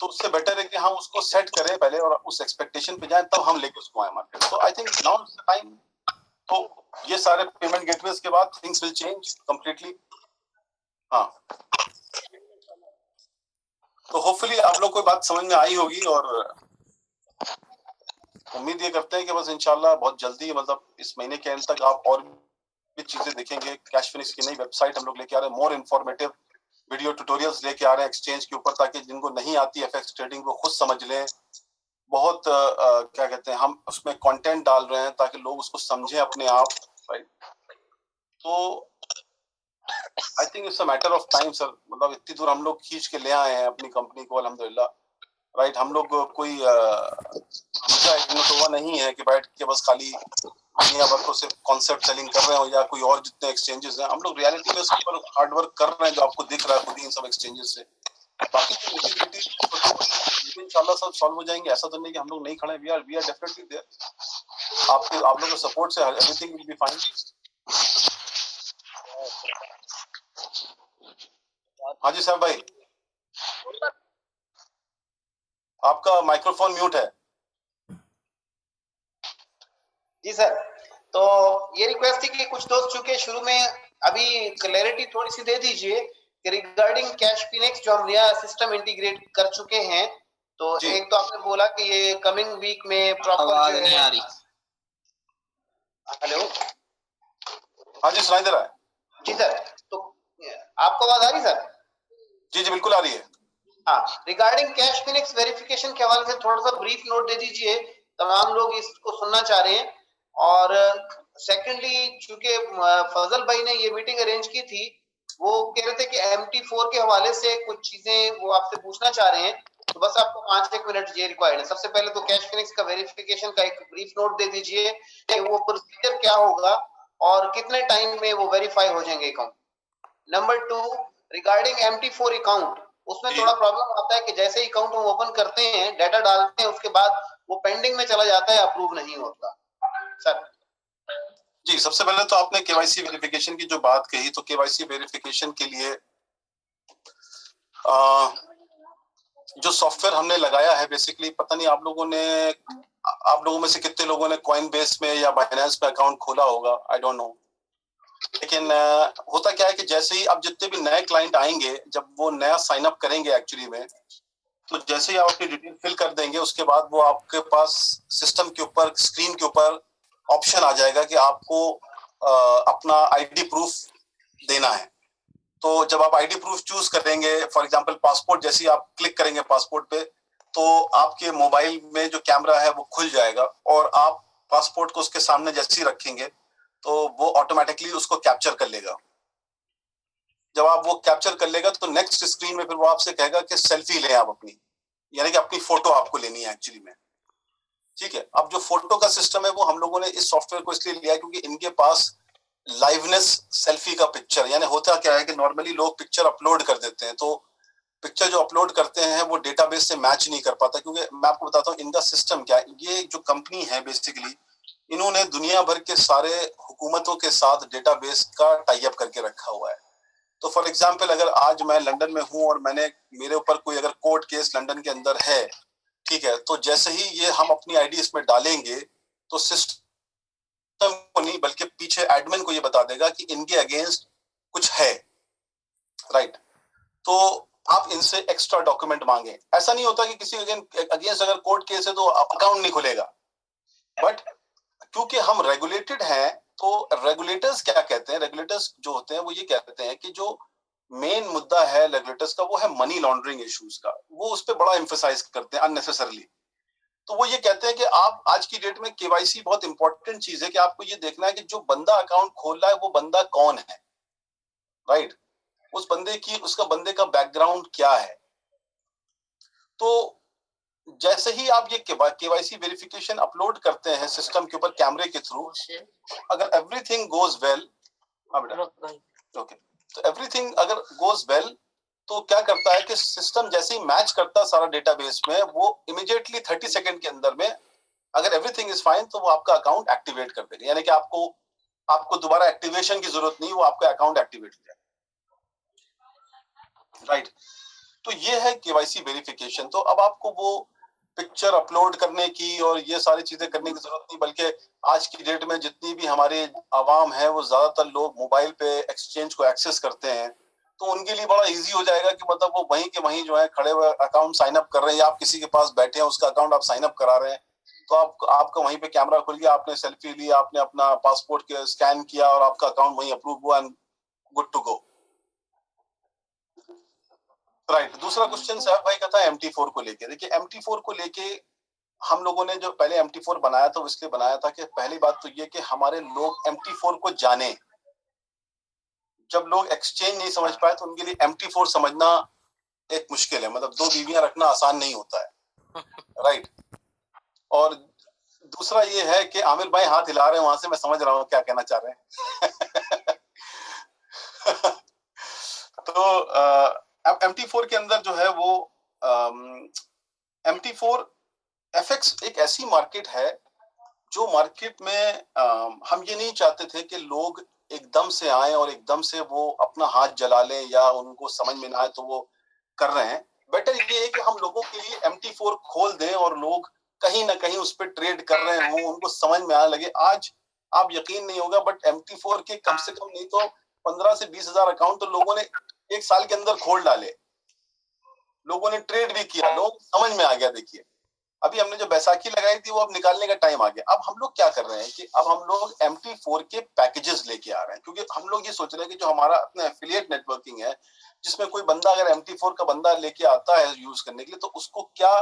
तो उससे बेटर है कि हम उसको सेट करें पहले और उस एक्सपेक्टेशन पे जाएं, तब हम लेके उसको आए मार्केट। तो I think now is the time. तो ये सारे पेमेंट गेटवेज के बाद थिंग्स विल चेंज कंप्लीटली। हाँ, तो होपफुली आप लोग को बात समझ में आई होगी और उम्मीद ये करते हैं कि बस इंशाल्लाह बहुत जल्दी, मतलब इस महीने के एंड तक आप और भी चीजें देखेंगे। कैश फिनिक्स की नई वेबसाइट हम लोग लेके आ रहे हैं, मोर इन्फॉर्मेटिव वीडियो ट्यूटोरियल्स लेके आ रहे हैं एक्सचेंज के ऊपर, ताकि जिनको नहीं आती एफएक्स ट्रेडिंग वो खुद समझ लें। बहुत क्या कहते हैं, हम उसमें कंटेंट डाल रहे हैं ताकि लोग उसको समझें अपने आप, राइट। तो I think it's a matter of time sir, मतलब इतनी दूर हम लोग खींच के ले आए हैं अपनी कंपनी को अल्हम्दुलिल्लाह, राइट। हम लोग कोई इनोवा नहीं है कि बैठ के बस खाली दुनिया भर को सिर्फ कॉन्सेप्ट सेलिंग कर रहे हो या कोई और जितने एक्सचेंजेस हैं। हम लोग रियलिटी में इसके ऊपर हार्ड वर्क कर रहे हैं जो आपको दिख रहा है खुद ही इन सब एक्सचेंजेस से। बाकी इंशाल्लाह सब सॉल्व हो जाएंगे। ऐसा तो नहीं कि हम लोग नहीं खड़े, वी आर डेफिनेटली देयर। आप लोगों के सपोर्ट से एवरीथिंग विल बी फाइन। हाँ जी साहब भाई, आपका माइक्रोफोन म्यूट है। जी सर, तो ये रिक्वेस्ट थी कि कुछ दोस्त चूंकि शुरू में अभी क्लैरिटी थोड़ी सी दे दीजिए कि रिगार्डिंग कैश फिनिक्स जो हम नया सिस्टम इंटीग्रेट कर चुके हैं, तो जी। एक तो आपने बोला कि ये कमिंग वीक में प्रॉपर आवाज जो नहीं है। आ रही। हेलो। हाँ जी, सुनाई दे रहा है। जी सर, तो आपको आवाज आ रही सर? जी जी, बिल्कुल आ रही है। हाँ, रिगार्डिंग कैश फिनिक्स वेरिफिकेशन के हवाले से थोड़ा सा ब्रीफ नोट दे दीजिए, तमाम लोग इसको सुनना चाह रहे हैं। और सेकेंडली, चूंकि फजल भाई ने ये मीटिंग अरेंज की थी, वो कह रहे थे कि MT4 के हवाले से कुछ चीजें वो आपसे पूछना चाह रहे हैं, तो बस आपको 5-1 मिनट ये रिक्वायर्ड है। सबसे पहले तो कैश फिनिक्स का वेरिफिकेशन का एक ब्रीफ नोट दे दीजिए कि वो प्रोसीजर क्या होगा और कितने टाइम में वो वेरीफाई हो जाएंगे account. Number 2, regarding MT4 account, उसमें जी थोड़ा प्रॉब्लम आता है कि जैसे ही अकाउंट हम ओपन करते हैं, डाटा डालते हैं, उसके बाद वो पेंडिंग में चला जाता है, अप्रूव नहीं होता सर। जी, सबसे पहले तो आपने केवाईसी वेरिफिकेशन की जो बात कही, तो केवाईसी वेरिफिकेशन के लिए जो सॉफ्टवेयर हमने लगाया है, बेसिकली पता नहीं आप लोगों में से कितने लोगों ने कॉइन बेस में या बाइनेंस में अकाउंट खोला होगा, आई डोंट नो। लेकिन होता क्या है कि जैसे ही अब जितने भी नए क्लाइंट आएंगे, जब वो नया साइन अप करेंगे एक्चुअली में, तो जैसे ही आप अपनी डिटेल फिल कर देंगे, उसके बाद वो आपके पास सिस्टम के ऊपर, स्क्रीन के ऊपर ऑप्शन आ जाएगा कि आपको अपना आईडी प्रूफ देना है। तो जब आप आईडी प्रूफ चूज करेंगे, फॉर एग्जांपल पासपोर्ट, जैसे ही आप क्लिक करेंगे पासपोर्ट पे, तो आपके मोबाइल में जो कैमरा है वो खुल जाएगा, और आप पासपोर्ट को उसके सामने जैसे ही रखेंगे, तो वो ऑटोमेटिकली उसको कैप्चर कर लेगा। जब आप वो कैप्चर कर लेगा, तो नेक्स्ट स्क्रीन में फिर वो आपसे कहेगा कि सेल्फी लें आप अपनी, यानी कि अपनी फोटो आपको लेनी है एक्चुअली में। ठीक है, अब जो फोटो का सिस्टम है वो हम लोगों ने इस सॉफ्टवेयर को इसलिए लिया है क्योंकि इनके पास लाइवनेस सेल्फी का पिक्चर, यानी होता क्या है कि नॉर्मली लोग पिक्चर अपलोड कर देते हैं, तो पिक्चर जो अपलोड करते हैं वो डेटाबेस से मैच नहीं कर पाता। क्योंकि मैं आपको बताता हूँ इनका सिस्टम क्या है। ये जो कंपनी है बेसिकली, इन्होंने दुनिया भर के सारे हुकूमतों के साथ डेटाबेस का टाई अप करके रखा हुआ है। तो फॉर एग्जाम्पल, अगर आज मैं लंदन में हूँ और मेरे ऊपर कोई अगर कोर्ट केस लंदन के अंदर है, ठीक है, तो जैसे ही ये हम अपनी आईडी इसमें डालेंगे, तो सिस्टम को नहीं बल्कि पीछे एडमिन को ये बता देगा कि इनके अगेंस्ट कुछ है, राइट। तो आप इनसे एक्स्ट्रा डॉक्यूमेंट मांगे। ऐसा नहीं होता कि किसी अगेंस्ट अगर कोर्ट केस है तो अकाउंट नहीं खुलेगा, बट क्योंकि हम रेगुलेटेड हैं, तो रेगुलेटर्स क्या कहते हैं, रेगुलेटर्स जो होते हैं वो ये कहते हैं कि जो मेन मुद्दा है रेगुलेटर्स का, वो है मनी लॉन्ड्रिंग इश्यूज का। वो उस पर बड़ा एम्फेसाइज करते हैं अननेसेसरली। तो वो ये कहते हैं कि आप आज की डेट में केवाईसी बहुत इंपॉर्टेंट चीज है कि आपको ये देखना है कि जो बंदा अकाउंट खोल रहा है वो बंदा कौन है, राइट। उस बंदे का बैकग्राउंड क्या है। तो जैसे ही आप ये केवाईसी वेरिफिकेशन अपलोड करते हैं सिस्टम के ऊपर कैमरे के थ्रू, अगर एवरीथिंग गोज वेल, ओके, तो एवरीथिंग अगर गोज वेल, तो क्या करता है कि सिस्टम जैसे ही मैच करता है सारा डेटाबेस में, वो इमीडिएटली 30 सेकंड के अंदर में, अगर एवरीथिंग इज फाइन, तो वो आपका अकाउंट एक्टिवेट कर देगा। यानी कि आपको दोबारा एक्टिवेशन की जरूरत नहीं, वो आपका अकाउंट एक्टिवेट हो जाएगा, राइट। तो ये है केवाईसी वेरिफिकेशन। तो अब आपको वो पिक्चर अपलोड करने की और ये सारी चीजें करने की जरूरत नहीं, बल्कि आज की डेट में जितनी भी हमारे आवाम है, वो ज्यादातर लोग मोबाइल पे एक्सचेंज को एक्सेस करते हैं, तो उनके लिए बड़ा इजी हो जाएगा कि मतलब वो वहीं के वहीं जो है खड़े हुए अकाउंट साइन अप कर रहे हैं, या आप किसी के पास बैठे हैं उसका अकाउंट आप साइन अप करा रहे हैं, तो आपका वहीं पे कैमरा खुल गया, आपने सेल्फी ली, आपने अपना पासपोर्ट के स्कैन किया और आपका अकाउंट वहीं अप्रूव हुआ and good to go, right. दूसरा क्वेश्चन साहब भाई का था MT4 को लेके। देखिए MT4 को लेके हम लोगों ने जो पहले MT4 बनाया था, वो इसलिए बनाया था कि पहली बात तो ये कि हमारे लोग MT4 को जाने। जब लोग एक्सचेंज नहीं समझ पाए, तो उनके लिए MT4 समझना एक मुश्किल है। मतलब 2 बीवियां रखना आसान नहीं होता है, राइट। और दूसरा ये है कि आमिर भाई हाथ हिला रहे हैं, वहां से मैं समझ रहा हूँ क्या कहना चाह रहे हैं। तो MT4 के अंदर जो है वो MT4 FX एक ऐसी मार्केट है जो मार्केट में हम ये नहीं चाहते थे कि लोग एकदम से आए और एकदम से वो अपना हाथ जला लें या उनको समझ में ना आए तो वो कर रहे हैं। बेटर ये है कि हम लोगों के लिए MT4 खोल दें और लोग कहीं ना कहीं उस पर ट्रेड कर रहे हों, उनको समझ में आने लगे। आज आप यकीन नहीं होगा बट MT4 के कम से कम नहीं तो 15 से 20 हजार अकाउंट तो लोगों ने एक साल के अंदर खोल डाले, लोगों ने ट्रेड भी किया, लोग समझ में आ गया। देखिए अभी हमने जो बैसाखी लगाई थी वो अब निकालने का टाइम आ गया। अब हम लोग क्या कर रहे हैं कि अब हम लोग MT4 के पैकेजेस लेके आ रहे हैं, क्योंकि हम लोग ये सोच रहे हैं कि जो हमारा अपना एफिलिएट नेटवर्किंग है, जिसमें कोई बंदा अगर MT4 का बंदा लेके आता है यूज करने के लिए, तो उसको क्या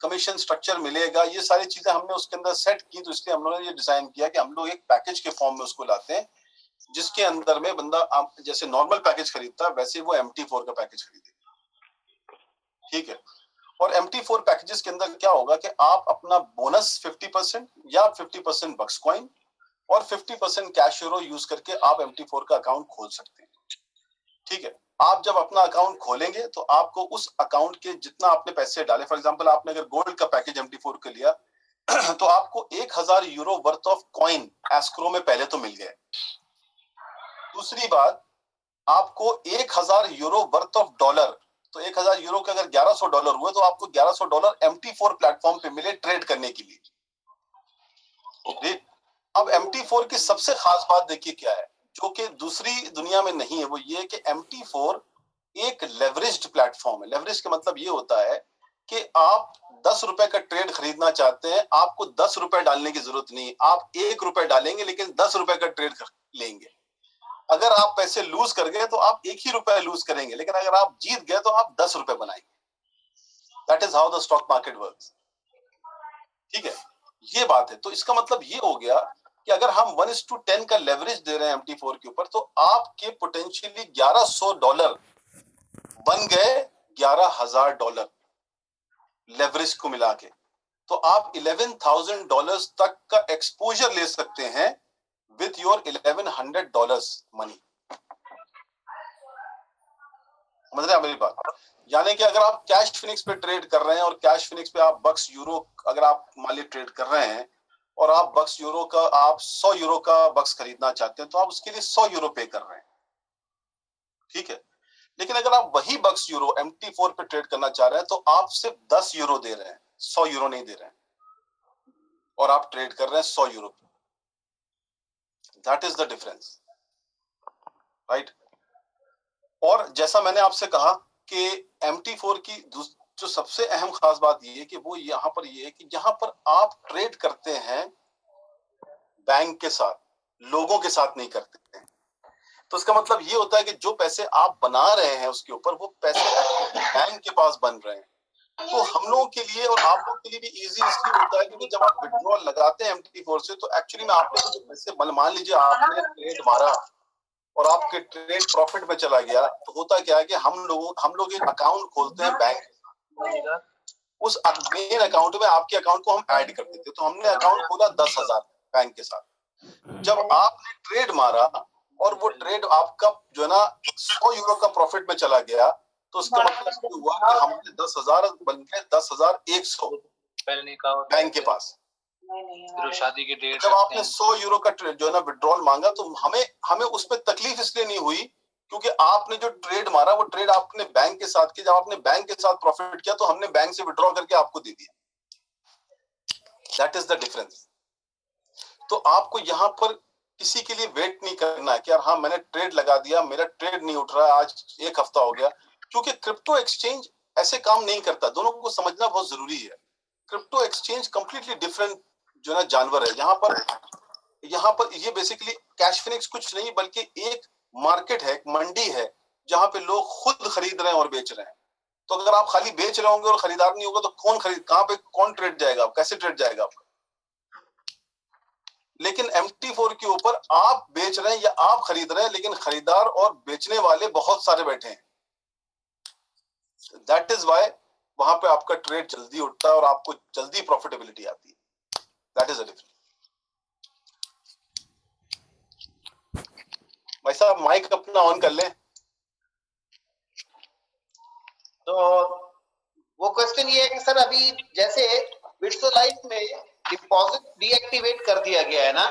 कमीशन स्ट्रक्चर मिलेगा, ये सारी चीजें हमने उसके अंदर सेट की। तो इसलिए हम लोगों ने ये डिजाइन किया कि हम लोग एक पैकेज के फॉर्म में उसको लाते हैं, जिसके अंदर में बंदा जैसे नॉर्मल पैकेज खरीदता है वैसे वो MT4 का पैकेज खरीदेगा। ठीक है। और MT4 पैकेजेस के अंदर क्या होगा कि आप अपना बोनस 50% या 50% बक्स कॉइन और 50% कैश यूरो यूज करके आप MT4 का अकाउंट खोल सकते हैं। ठीक है। आप जब अपना अकाउंट खोलेंगे तो आपको उस अकाउंट के जितना आपने पैसे डाले, फॉर एग्जांपल आपने अगर गोल्ड का पैकेज MT4 का लिया तो आपको 1000 euro worth of coin escrow में पहले तो मिल गए। दूसरी बात, आपको 1000 यूरो वर्थ ऑफ डॉलर, तो 1000 यूरो के अगर $1100 हुए तो आपको $1100 MT4 प्लेटफॉर्म पे मिले ट्रेड करने के लिए। अब MT4 की सबसे खास बात देखिए क्या है, जो कि दूसरी दुनिया में नहीं है, वो ये कि MT4 एक लेवरेज्ड प्लेटफॉर्म है। लेवरेज का मतलब ये होता है कि आप 10 रुपए का ट्रेड खरीदना चाहते हैं, आपको 10 रुपए डालने की जरूरत नहीं, आप 1 रुपए डालेंगे लेकिन 10 रुपए का ट्रेड लेंगे। अगर आप पैसे लूज कर गए तो आप 1 ही रुपए लूज करेंगे, लेकिन अगर आप जीत गए तो आप 10 रुपए बनाएंगे। That is how the stock market works. ठीक है, ये बात है। तो इसका मतलब ये हो गया कि अगर हम 1:10 का लेवरेज दे रहे हैं MT4 के ऊपर, तो आपके पोटेंशियली $1100 बन गए $11,000 लेवरेज को मिला के। तो आप $11,000 तक का एक्सपोजर ले सकते हैं विथ योर $1,100 मनी। समझ रहे हैं मेरी बात? यानी कि अगर आप कैश फिनिक्स पे ट्रेड कर रहे हैं और कैश फिनिक्स पे आप बक्स यूरो अगर आप मान लीजिए ट्रेड कर रहे हैं और आप बक्स यूरो का आप 100 यूरो का बक्स खरीदना चाहते हैं, तो आप उसके लिए 100 यूरो पे कर रहे हैं। ठीक है। लेकिन अगर आप वही बक्स यूरो MT4 पे ट्रेड करना चाह रहे हैं तो आप सिर्फ 10 यूरो दे रहे हैं, 100 यूरो नहीं दे रहे हैं, और आप ट्रेड कर रहे हैं 100 यूरो पे। That is the difference, right. और जैसा मैंने आपसे कहा कि MT4 की जो सबसे अहम खास बात ये है कि वो यहाँ पर ये है कि यहाँ पर आप ट्रेड करते हैं बैंक के साथ, लोगों के साथ नहीं करते हैं। तो इसका मतलब ये होता है कि जो पैसे आप बना रहे हैं उसके ऊपर, वो पैसे बैंक के पास बन रहे हैं। तो हम लोगों के लिए और आप लोग के लिए भी इजी इसलिए होता है क्योंकि जब आप विड्रॉल लगाते हैं MT4 से, तो एक्चुअली में आपने जो पैसे मान लीजिए आपने ट्रेड मारा और आपके ट्रेड प्रॉफिट में चला गया, तो होता क्या है कि हम लोग एक अकाउंट खोलते हैं बैंक, उस मेन अकाउंट में आपके अकाउंट को हम ऐड कर देते हैं। तो हमने अकाउंट खोला 10,000 बैंक के साथ। जब आपने ट्रेड मारा और वो ट्रेड आपका जो है ना 100 यूरो का प्रॉफिट में चला गया, तो उसका मतलब हुआ कि हमने 10,000 बन गए 10,100 बैंक के पास। शादी के डेट जब आपने 100 यूरो का जो है ना विड्रॉल मांगा, तो हमें उसमें तकलीफ इसलिए नहीं हुई क्योंकि आपने जो ट्रेड मारा वो ट्रेड आपने बैंक के साथ किया। जब आपने बैंक के साथ प्रॉफिट किया तो हमने बैंक से विड्रॉ करके आपको दे दिया। That is the difference. तो आपको यहाँ पर किसी के लिए वेट नहीं करना है कि यार हाँ मैंने ट्रेड लगा दिया, मेरा ट्रेड नहीं उठ रहा है, आज 1 हफ्ता हो गया, क्योंकि क्रिप्टो एक्सचेंज ऐसे काम नहीं करता। दोनों को समझना बहुत जरूरी है। क्रिप्टो एक्सचेंज कंप्लीटली डिफरेंट जो है ना जानवर है। यहाँ पर ये बेसिकली कैश फिनिक्स कुछ नहीं बल्कि एक मार्केट है, एक मंडी है, जहां पे लोग खुद खरीद रहे हैं और बेच रहे हैं। तो अगर आप खाली बेच रहे होंगे और खरीदार नहीं होगा तो कहां पे कौन ट्रेड जाएगा, कैसे ट्रेड जाएगा आपका? लेकिन MT4 के ऊपर आप बेच रहे हैं या आप खरीद रहे हैं, लेकिन खरीदार और बेचने वाले बहुत सारे बैठे हैं। दैट इज वाई वहां पे आपका ट्रेड जल्दी उठता है और आपको जल्दी प्रॉफिटेबिलिटी आती है। That is a difference. भाई साहब माइक अपना ऑन कर लें। तो वो क्वेश्चन ये है कि सर अभी जैसे बिट्सो लाइफ में डिपॉजिट डीएक्टिवेट कर दिया गया है ना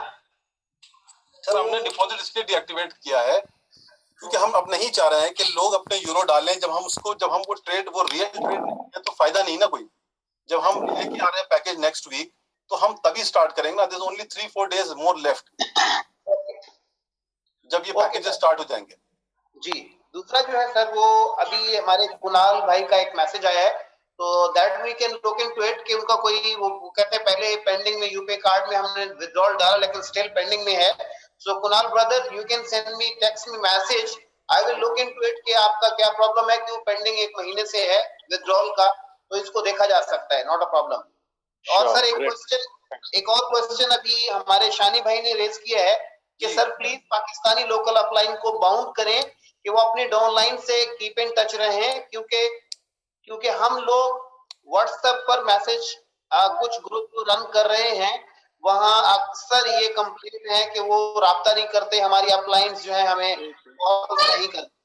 सर, हमने डिपॉजिट इसलिए डीएक्टिवेट किया है क्योंकि हम अब नहीं चाह रहे हैं कि लोग अपने यूरो डालें। जब हम वो ट्रेड वो रियल ट्रेड नहीं है तो फायदा नहीं ना कोई। जब हम लेके आ रहे हैं पैकेज नेक्स्ट वीक, तो हम तभी स्टार्ट करेंगे ना। There is only 3-4 days more left जब ये पैकेजेस स्टार्ट हो जाएंगे। जी, दूसरा जो है सर, वो अभी हमारे कुणाल भाई का एक मैसेज आया है, तो that we can look into it कि उनका कोई वो कहते हैं पहले पेंडिंग में यूपीआई कार्ड में हमने विड्रॉल डाला लेकिन स्टिल पेंडिंग में है। So Kunal brother, you can send me text me message, I will look into it कि आपका क्या प्रॉब्लम है कि वो पेंडिंग 1 महीने से है विड्रॉल का, तो इसको देखा जा सकता है, नॉट अ प्रॉब्लम। और सर एक और क्वेश्चन अभी हमारे शानी भाई ने रेज किया है कि sir please Pakistani local upline को बाउंड करें कि वो अपनी डाउनलाइन से कीप इन टच रहे, क्योंकि हम लोग व्हाट्सएप पर मैसेज कुछ ग्रुप रन कर रहे हैं, वहां अक्सर ये कंप्लेंट है कि वो राब्ता नहीं करते, हमारी अपलाइंस जो है हमें कॉल नहीं करते।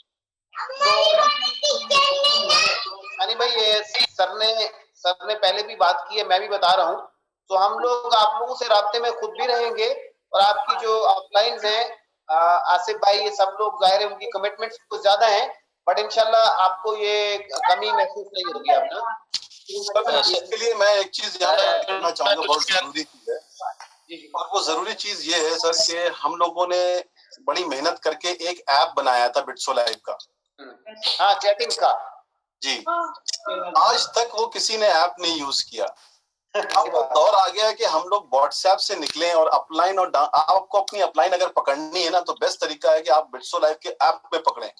यानी भाई ये सर ने पहले भी बात की है, मैं भी बता रहा हूँ, तो हम लोग आप लोगों से राब्ते में खुद भी रहेंगे, और आपकी जो अपलाइंस हैं आसिफ भाई, ये सब लोग जाहिर है उनकी कमिटमेंट्स कुछ ज्यादा हैं, बट इंशाल्लाह आपको ये कमी महसूस नहीं होगी आपको। इसके लिए मैं एक चीज यहाँ पे कहना चाहूंगा, बहुत जरूरी चीज है, और वो जरूरी चीज ये है सर कि हम लोगों ने बड़ी मेहनत करके एक ऐप बनाया था बिट्सो लाइव का, हाँ चैटिंग का जी। आज तक वो किसी ने ऐप नहीं यूज किया। अब वो दौर आ गया है कि हम लोग व्हाट्सएप से निकलें और अपलाइन, और आपको अपनी अपलाइन अगर पकड़नी है ना, तो बेस्ट तरीका है कि आप बिट्सो लाइव के ऐप में पकड़ें,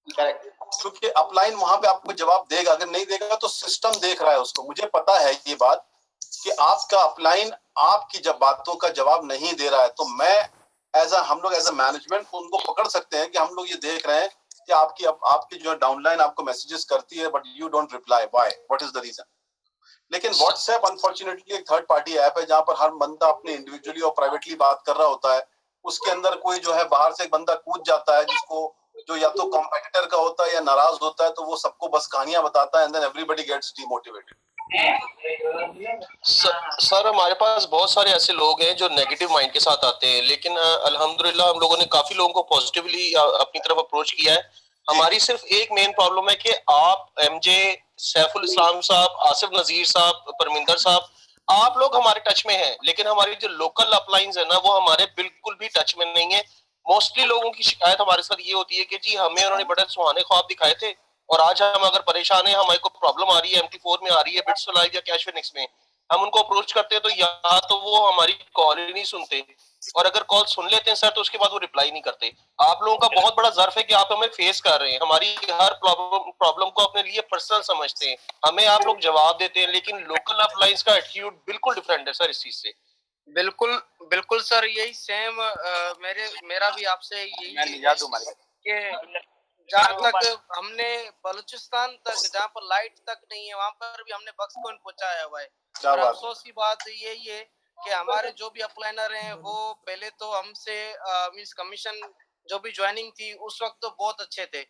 क्योंकि अपलाइन वहां पे आपको जवाब देगा, अगर नहीं देगा तो सिस्टम देख रहा है उसको। मुझे पता है ये बात कि आपका अपलाइन आपकी जब बातों का जवाब नहीं दे रहा है, तो मैं हम लोग एज अ मैनेजमेंट उनको पकड़ सकते हैं कि हम लोग ये देख रहे हैं कि आपकी जो डाउनलाइन आपको मैसेजेस करती है but you don't reply, why, what is the reason. लेकिन व्हाट्सएप अनफॉर्चुनेटली एक थर्ड पार्टी ऐप है, जहां पर हर बंदा अपने इंडिविजुअली और प्राइवेटली बात कर रहा होता है। उसके अंदर कोई जो है बाहर से एक बंदा कूद जाता है, जिसको जो या तो कॉम्पिटिटर का होता है या नाराज होता है, तो वो सबको बस कहानियां बताता है, and then everybody gets demotivated. Sir हमारे पास बहुत सारे ऐसे लोग हैं जो नेगेटिव माइंड के साथ आते हैं, लेकिन अल्हम्दुलिल्लाह हम लोगों ने काफी लोगों को पॉजिटिवली अपनी तरफ अप्रोच किया है। हमारी सिर्फ एक मेन प्रॉब्लम है कि आप एमजे, सैफुल इस्लाम साहब, आसिफ नजीर साहब, परमिंदर साहब, आप लोग हमारे टच में हैं, लेकिन हमारी जो लोकल अपलाइंस है ना, वो हमारे बिल्कुल भी टच में नहीं है। मोस्टली लोगों की शिकायत हमारे साथ ये होती है कि जी हमें उन्होंने बड़े सुहाने ख्वाब दिखाए थे, और आज हम अगर परेशान है, हमारे को प्रॉब्लम आ रही है MT4 में, आ रही है बिट्सो लाइव या कैश फिनिक्स में, हम उनको अप्रोच करते हैं तो या तो वो हमारी कॉल ही नहीं सुनते, और अगर कॉल सुन लेते हैं सर तो उसके बाद वो रिप्लाई नहीं करते। आप लोगों का बहुत बड़ा ज़र्फ है कि आप हमें फेस कर रहे हैं, हमारी हर प्रॉब्लम को अपने लिए पर्सनल समझते हैं, हमें आप लोग जवाब देते हैं, लेकिन लोकल अपलाइंस का एटीट्यूड बिल्कुल डिफरेंट है सर इस चीज से। बिल्कुल बिल्कुल सर, यही सेम मेरा भी आपसे यही कि जहाँ तक हमने बलूचिस्तान तक, जहाँ पर लाइट तक नहीं है, वहाँ पर भी हमने बक्स कॉइन पहुंचाया हुआ है। और अफसोस की बात यही है कि हमारे जो भी अपलाइनर हैं वो पहले तो हमसे मींस कमीशन जो भी ज्वाइनिंग थी उस वक्त तो बहुत अच्छे थे।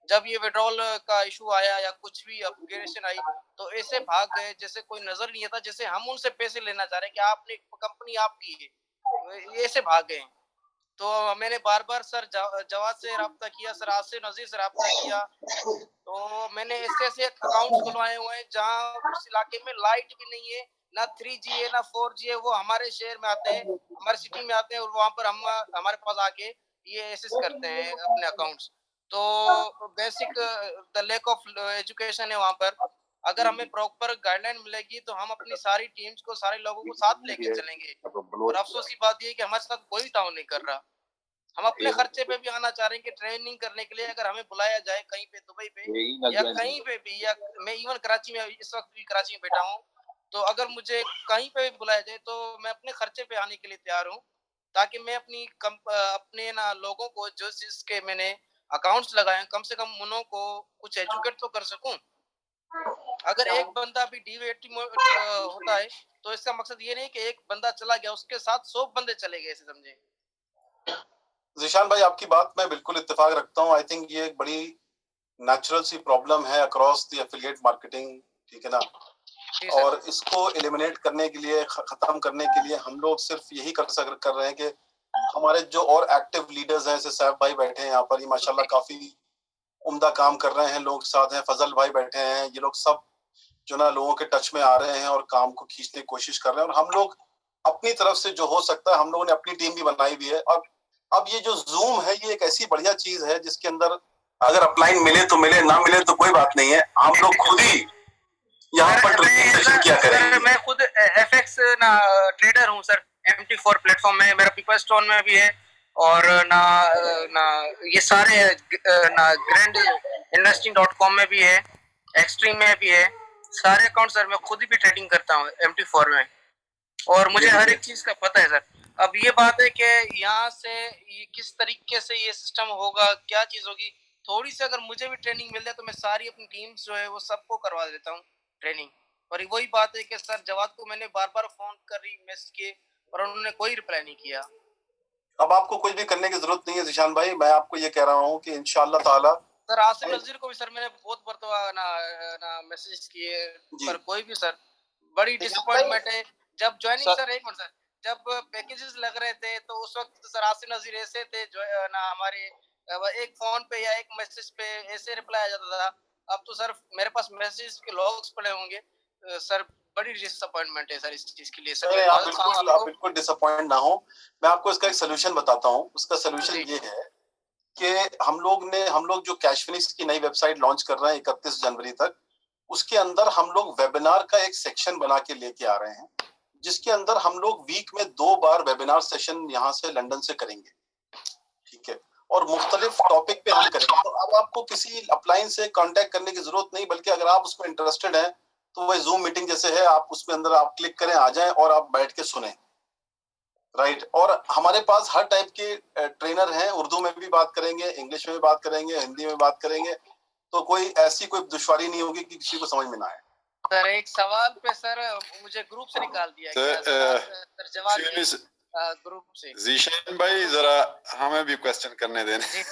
जब ये विड्रॉल का इशू आया या कुछ भी अपग्रेडेशन आई तो ऐसे भाग गए जैसे कोई नजर नहीं आता, जैसे हम उनसे पैसे लेना चाह रहे हैं कि आपने कंपनी आपकी है, ऐसे भाग गए। तो मैंने बार बार सर जवाद से रब्ता किया, सर आसिफ नजीर से रब्ता किया, तो मैंने ऐसे अकाउंट्स खुलवाए हुए हैं जहाँ उस इलाके में लाइट भी नहीं है, ना 3G है ना 4G है। वो हमारे शहर में आते हैं, हमारे सिटी में आते हैं, और वहाँ पर हम हमारे पास आके ये एसेस करते हैं अपने अकाउंट्स। तो basic the lack of education है वहाँ पर। अगर हमें प्रॉपर गाइडलाइन मिलेगी तो हम अपनी सारी टीम्स को, सारे लोगों को साथ लेके चलेंगे। और अफसोस की बात ये है कि हमारे साथ कोई ताउन नहीं कर रहा। हम अपने खर्चे पे भी आना चाह रहे हैं कि ट्रेनिंग करने के लिए अगर हमें बुलाया जाए कहीं पे, दुबई पे या कहीं पे भी, या मैं इवन कराची में इस वक्त भी कराची में बैठा हूँ, तो अगर मुझे कहीं पे भी बुलाया जाए तो मैं अपने खर्चे पे आने के लिए तैयार हूँ, ताकि मैं अपने ना लोगों को जो जिसके मैंने अकाउंट्स लगाए कम से कम उन्हों को कुछ एजुकेट तो कर सकूं। अगर एक बंदा भी डिमोटिवेट होता है तो इसका मकसद ये नहीं कि एक बंदा चला गया उसके साथ 100 बंदे चले गए, ऐसे समझे। ज़ीशान भाई आपकी बात मैं बिल्कुल इत्तेफाक रखता हूँ। आई थिंक ये एक बड़ी नेचुरल सी प्रॉब्लम है अक्रॉस द एफिलिएट मार्केटिंग, ठीक है ना। और इसको एलिमिनेट करने के लिए, खत्म करने के लिए हम लोग सिर्फ यही कर रहे हैं कि हमारे जो और एक्टिव लीडर्स हैं, जैसे सैफ भाई बैठे हैं यहाँ पर, ये माशाल्लाह काफी उम्दा काम कर रहे हैं, लोग साथ हैं, फजल भाई बैठे हैं, ये लोग सब जो ना लोगों के टच में आ रहे हैं और काम को खींचने की कोशिश कर रहे हैं, और हम लोग अपनी तरफ से जो हो सकता है हम लोगों ने अपनी टीम भी बनाई हुई है। और अब ये जो जूम है ये एक ऐसी बढ़िया चीज है जिसके अंदर अगर अपलाइन मिले तो मिले, ना मिले तो कोई बात नहीं है, हम लोग खुद ही यहाँ पर ट्रेनिंग किया करेंगे। मैं खुद एफएक्स ना ट्रेडर हूँ सर, MT4 प्लेटफॉर्म में, मेरा पीपल स्टोन में भी है, और ना ना ये सारे ना ग्रैंड इन्वेस्टिंग.com में भी है, एक्सट्रीम में भी है, सारे अकाउंट सर मैं खुद भी ट्रेडिंग करता हूँ MT4 में, और मुझे हर एक चीज का पता है सर। अब ये बात है कि यहाँ से ये किस तरीके से ये सिस्टम होगा, क्या चीज होगी, थोड़ी सी अगर मुझे भी ट्रेनिंग मिल जाए तो मैं सारी अपनी टीम्स जो है वो सबको करवा देता हूँ ट्रेनिंग। और वही बात है कि सर जवाद को मैंने बार बार फोन करी, मैसेज किए, और उन्होंने कोई रिप्लाई नहीं किया। अब आपको कुछ भी करने की जरूरत नहीं है जिशान भाई, मैं आपको ये कह रहा हूँ कि इंशाल्लाह ताला। सर आसिफ नजीर को भी सर मैंने बहुत मरतबा ना मैसेज किए, पर कोई भी सर, बड़ी डिसअपॉइंटमेंट है। जब ज्वाइनिंग सर एक मिनट सर, जब पैकेजेस लग रहे थे तो उस वक्त सर आसिफ नजीर ऐसे थे जो ना हमारे एक फोन पे या एक मैसेज पे ऐसे रिप्लाई आ जाता था। अब तो सर मेरे पास मैसेज के लॉग्स पड़े होंगे सर, बड़ी डिसअपॉइंटमेंट है सर इस चीज के लिए सर। आप बिल्कुल डिसअपॉइंट ना हो, मैं आपको इसका एक सोल्यूशन बताता हूँ। उसका सोल्यूशन ये है कि हम लोग जो कैश फिनिक्स की नई वेबसाइट लॉन्च कर रहे हैं 31 जनवरी तक, उसके अंदर हम लोग वेबिनार का एक सेक्शन बना के लेके आ रहे हैं, जिसके अंदर हम लोग वीक में 2 बार वेबिनार सेशन यहाँ से लंदन से करेंगे, ठीक है, और मुख्तलिफ टॉपिक पे हम करेंगे। तो अब आपको किसी अपलाइन से कांटेक्ट करने की जरूरत नहीं, बल्कि अगर आप उसमें इंटरेस्टेड हैं तो वह जूम मीटिंग जैसे है, आप उसमें अंदर आप क्लिक करें, आ जाएं और आप बैठ के सुने, राइट। और हमारे पास हर टाइप के ट्रेनर हैं, उर्दू में भी बात करेंगे, इंग्लिश में भी बात करेंगे, हिंदी में बात करेंगे, तो कोई ऐसी कोई दुश्वारी नहीं होगी कि किसी को समझ में ना आए। सर एक सवाल पे सर मुझे ग्रुप से निकाल दिया गया सर, जवाब ग्रुप से। जीशान भाई जरा हमें भी क्वेश्चन करने देने।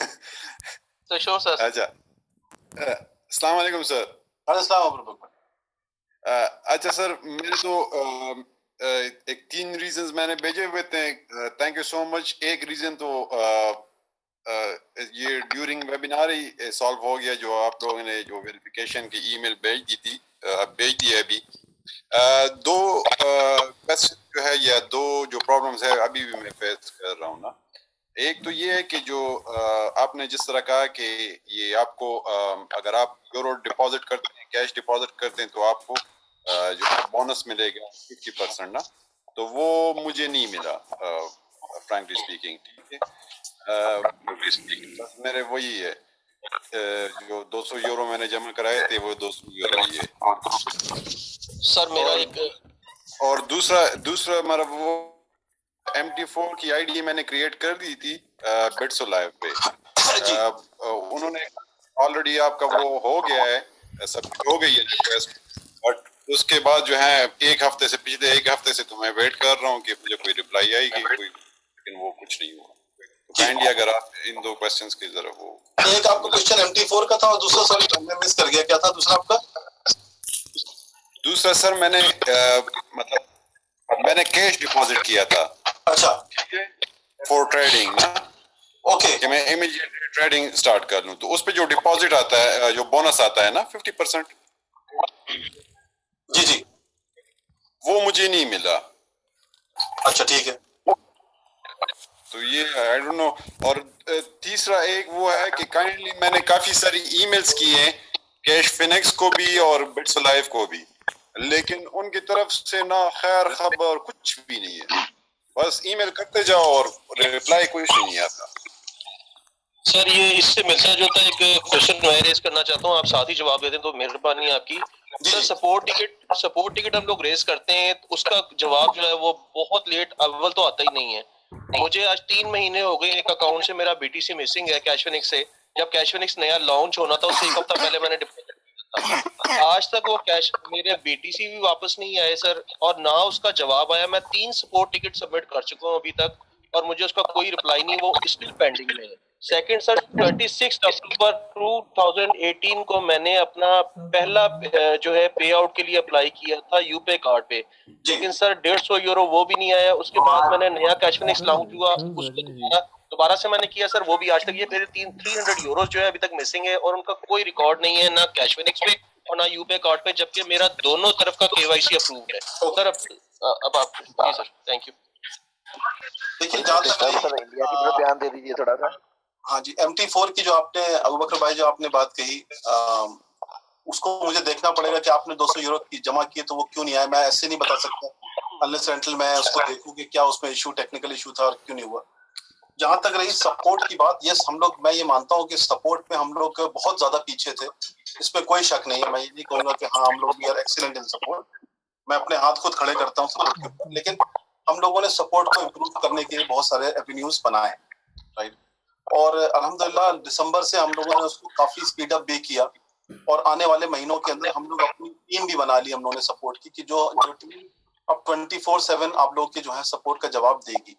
तो श्योर सर। अच्छा, अस्सलाम वालेकुम सर। अस्सलाम वालेकुम। अच्छा सर, मेरे तो एक 3 रीजंस मैंने भेजे हुए थे, थैंक यू सो मच। एक रीजन तो ये ड्यूरिंग वेबिनार ही सॉल्व हो गया, जो आप लोगों ने जो वेरिफिकेशन की ईमेल भेज दी थी, भेज दी है अभी। 2 क्वेश्चन जो है या 2 जो प्रॉब्लम्स है अभी भी मैं फेस कर रहा हूँ ना। एक तो ये है कि जो आपने जिस तरह कहा कि ये आपको अगर आप यूरो डिपॉजिट करते हैं, कैश डिपॉजिट करते हैं, तो आपको जो बोनस मिलेगा 50% ना, तो वो मुझे नहीं मिला फ्रैंकली स्पीकिंग, ठीक है। मेरे वही है जो 200 यूरो मैंने जमा कराए थे, वो 200 यूरो ही है सर। मेरा एक और दूसरा मेरा वो MT4 की आईडी मैंने क्रिएट कर दी थी बिट्सो लाइव पे। उन्होंने ऑलरेडी आपका वो हो गया है, सबमिट हो गई है रिक्वेस्ट, बट उसके बाद जो है पिछले एक हफ्ते से तो मैं वेट कर रहा हूँ कि मुझे कोई रिप्लाई आएगी, लेकिन वो कुछ नहीं हुआ। तो काइंडली अगर आप इन 2 क्वेश्चंस की जरा वो, एक आपका क्वेश्चन MT4 का था और दूसरा सर मैं मिस कर गया, क्या था दूसरा आपका? दूसरा सर मैंने मतलब मैंने कैश डिपॉजिट किया था। अच्छा, फॉर ट्रेडिंग ना, ओके, कि मैं इमीडिएट ट्रेडिंग स्टार्ट कर लूं, तो उस पे जो डिपॉजिट आता है, जो बोनस आता है ना 50%, जी, वो मुझे नहीं मिला। अच्छा ठीक है। तो ये आई डोंट नो। और तीसरा एक वो है कि काइंडली मैंने काफी सारी ईमेल्स की हैं कैश फिनिक्स को भी और बिट्स लाइव को भी, लेकिन उनकी तरफ से ना खैर खबर कुछ भी नहीं है, बस ईमेल करते जाओ और रिप्लाई कुछ नहीं आता। सर ये इससे मिलता जुलता एक क्वेश्चन मैं रेज करना चाहता हूँ, आप साथ ही जवाब दे दें तो मेहरबानी आपकी। सर सपोर्ट टिकट हम लोग रेज करते हैं, उसका जवाब जो है वो बहुत लेट, अव्वल तो आता ही नहीं है। मुझे आज 3 महीने हो गए, एक अकाउंट से मेरा BTC मिसिंग है कैश फिनिक्स से। जब कैश फिनिक्स नया लॉन्च होना था उससे 1 हफ्ता पहले मैंने डिपॉजिट किया था, आज तक वो कैश मेरे BTC भी वापस नहीं आए सर, और ना उसका जवाब आया। मैं 3 सपोर्ट टिकट सबमिट कर चुका हूँ अभी तक और मुझे उसका कोई रिप्लाई नहीं, वो स्टिल पेंडिंग में है। सेकंड सर, 26 अक्टूबर 2018 को मैंने अपना पहला जो है पे आउट के लिए अप्लाई किया था यूपे कार्ड पे, लेकिन सर 150 यूरो वो भी नहीं आया। उसके बाद मैंने नया कैश फिनिक्स लॉन्च हुआ, उसको दिखाया दोबारा से मैंने किया सर, वो भी आज तक ये मेरे 300 यूरोस जो है अभी तक मिसिंग है और उनका कोई रिकॉर्ड नहीं है, ना कैशफिनिक्स पे और ना यूपे कार्ड पे, जबकि मेरा दोनों तरफ का केवाईसी अप्रूव्ड है सर। अब आप जी सर, थैंक यू। देखिए इंडिया की तरफ ध्यान दे दीजिए थोड़ा सा। हाँ जी, MT4 की जो आपने अबू बकर भाई जो आपने बात कही, उसको मुझे देखना पड़ेगा कि आपने 200 यूरो की जमा किए तो वो क्यों नहीं आया। मैं ऐसे नहीं बता सकता अनलेस एंटिल मैं उसको देखूं कि क्या उसमें इशू, टेक्निकल इशू था और क्यों नहीं हुआ। जहां तक रही सपोर्ट की बात, यस हम लोग, मैं ये मानता हूँ कि सपोर्ट में हम लोग बहुत ज्यादा पीछे थे, इसमें कोई शक नहीं है। मैं ये नहीं कहूंगा कि हाँ हम लोग we are excellent in support, मैं अपने हाथ खुद खड़े करता हूँ सपोर्ट के ऊपर, लेकिन हम लोगों ने सपोर्ट को इम्प्रूव करने के लिए बहुत सारे एवेन्यूज बनाए, राइट। और अल्हम्दुलिल्लाह दिसंबर से हम लोगों ने उसको काफी स्पीड अप भी किया और आने वाले महीनों के अंदर हम लोग अपनी टीम भी बना ली हम लोगों ने सपोर्ट की, कि जो टीम अब 24/7 आप लोग के जो है सपोर्ट का जवाब देगी।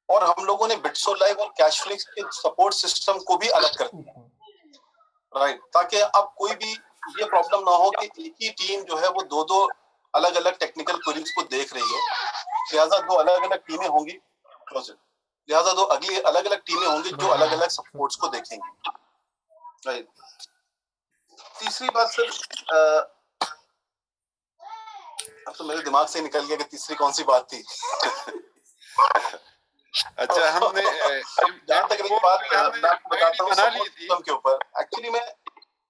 और हम लोगों ने बिट्सो लाइव और कैशफ्लिक्स के सपोर्ट सिस्टम को भी अलग कर दिया, राइट, ताकि अब कोई भी ये प्रॉब्लम ना हो कि एक ही टीम जो है वो दो अलग अलग टेक्निकल क्वेरीज को देख रही है, लिहाजा दो अलग अलग टीमें होंगी, लिहाजा दो अगली अलग अलग टीमें होंगी जो अलग अलग सपोर्ट्स को देखेंगी, राइट। तीसरी बात सर, अब तो मेरे दिमाग से निकल गया कि तीसरी कौन सी बात थी। अच्छा, हमने जहाँ तक रही बात, मैं आपको बताता हूँ सपोर्ट सिस्टम के ऊपर। एक्चुअली में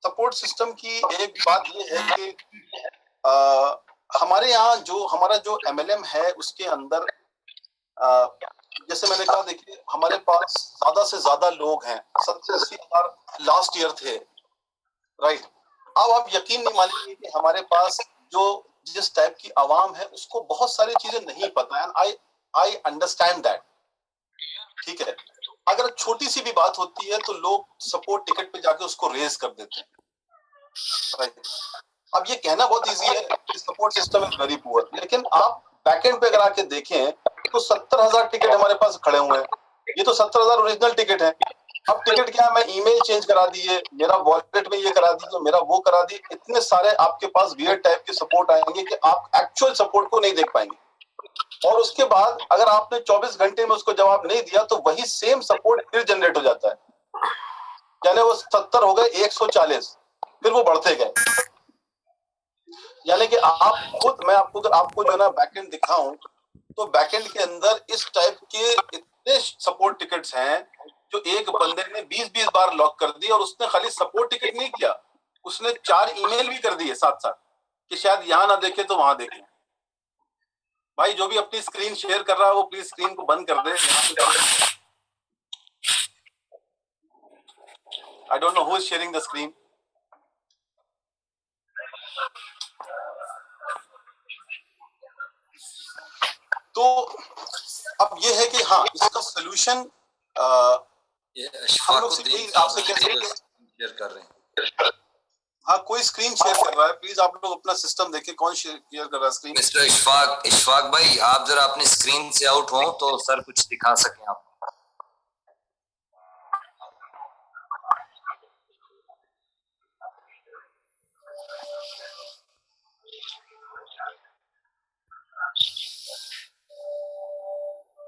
सपोर्ट सिस्टम की एक बात ये है कि हमारे यहाँ जो हमारा जो MLM है उसके अंदर जैसे मैंने कहा, देखिए हमारे पास ज्यादा से ज्यादा लोग हैं, 70-80 हज़ार लास्ट ईयर थे, राइट। अब आप यकीन नहीं मानेंगे कि हमारे पास जो जिस टाइप की आवाम है उसको बहुत सारी चीजें नहीं पता है। आई अंडरस्टैंड दैट, ठीक है। अगर छोटी सी भी बात होती है तो लोग सपोर्ट टिकट पे जाके उसको रेज कर देते हैं, राइट। अब ये कहना बहुत इजी है कि support system is very poor, लेकिन आप बैकएंड पे अगर आके देखें तो 70,000 टिकट हमारे पास खड़े हुए हैं। ये तो 70,000 ओरिजिनल टिकट है। अब टिकट क्या है, मैं ईमेल चेंज करा दिए, मेरा वॉलेट में ये करा दीजिए, मेरा वो करा दिए, इतने सारे आपके पास वियर्ड टाइप के सपोर्ट आएंगे कि आप एक्चुअल सपोर्ट को नहीं देख पाएंगे। और उसके बाद अगर आपने 24 घंटे में उसको जवाब नहीं दिया तो वही सेम सपोर्ट फिर जनरेट हो जाता है, यानी वो 70 हो गए 140, फिर वो बढ़ते गए। यानी कि आप खुद, मैं आपको अगर आपको जो है ना बैकएंड दिखाऊं तो बैकएंड के अंदर इस टाइप के इतने सपोर्ट टिकट्स हैं जो एक बंदे ने 20-20 बार लॉक कर दी, और उसने खाली सपोर्ट टिकट नहीं किया, उसने 4 ईमेल भी कर दिए साथ साथ कि शायद यहाँ ना देखे तो वहां देखें। भाई जो भी अपनी स्क्रीन शेयर कर रहा है वो प्लीज स्क्रीन को बंद कर दे। I don't know who is sharing the screen. तो अब ये है कि हाँ इसका सोल्यूशन हम लोग आपसे कैसे शेयर कर रहे हैं। हाँ कोई स्क्रीन शेयर कर रहा है, प्लीज आप लोग अपना सिस्टम देखिए कौन शेयर कर रहा है स्क्रीन। मिस्टर इशफाक भाई, आप जरा अपनी स्क्रीन से आउट हो तो सर कुछ दिखा सकें आप।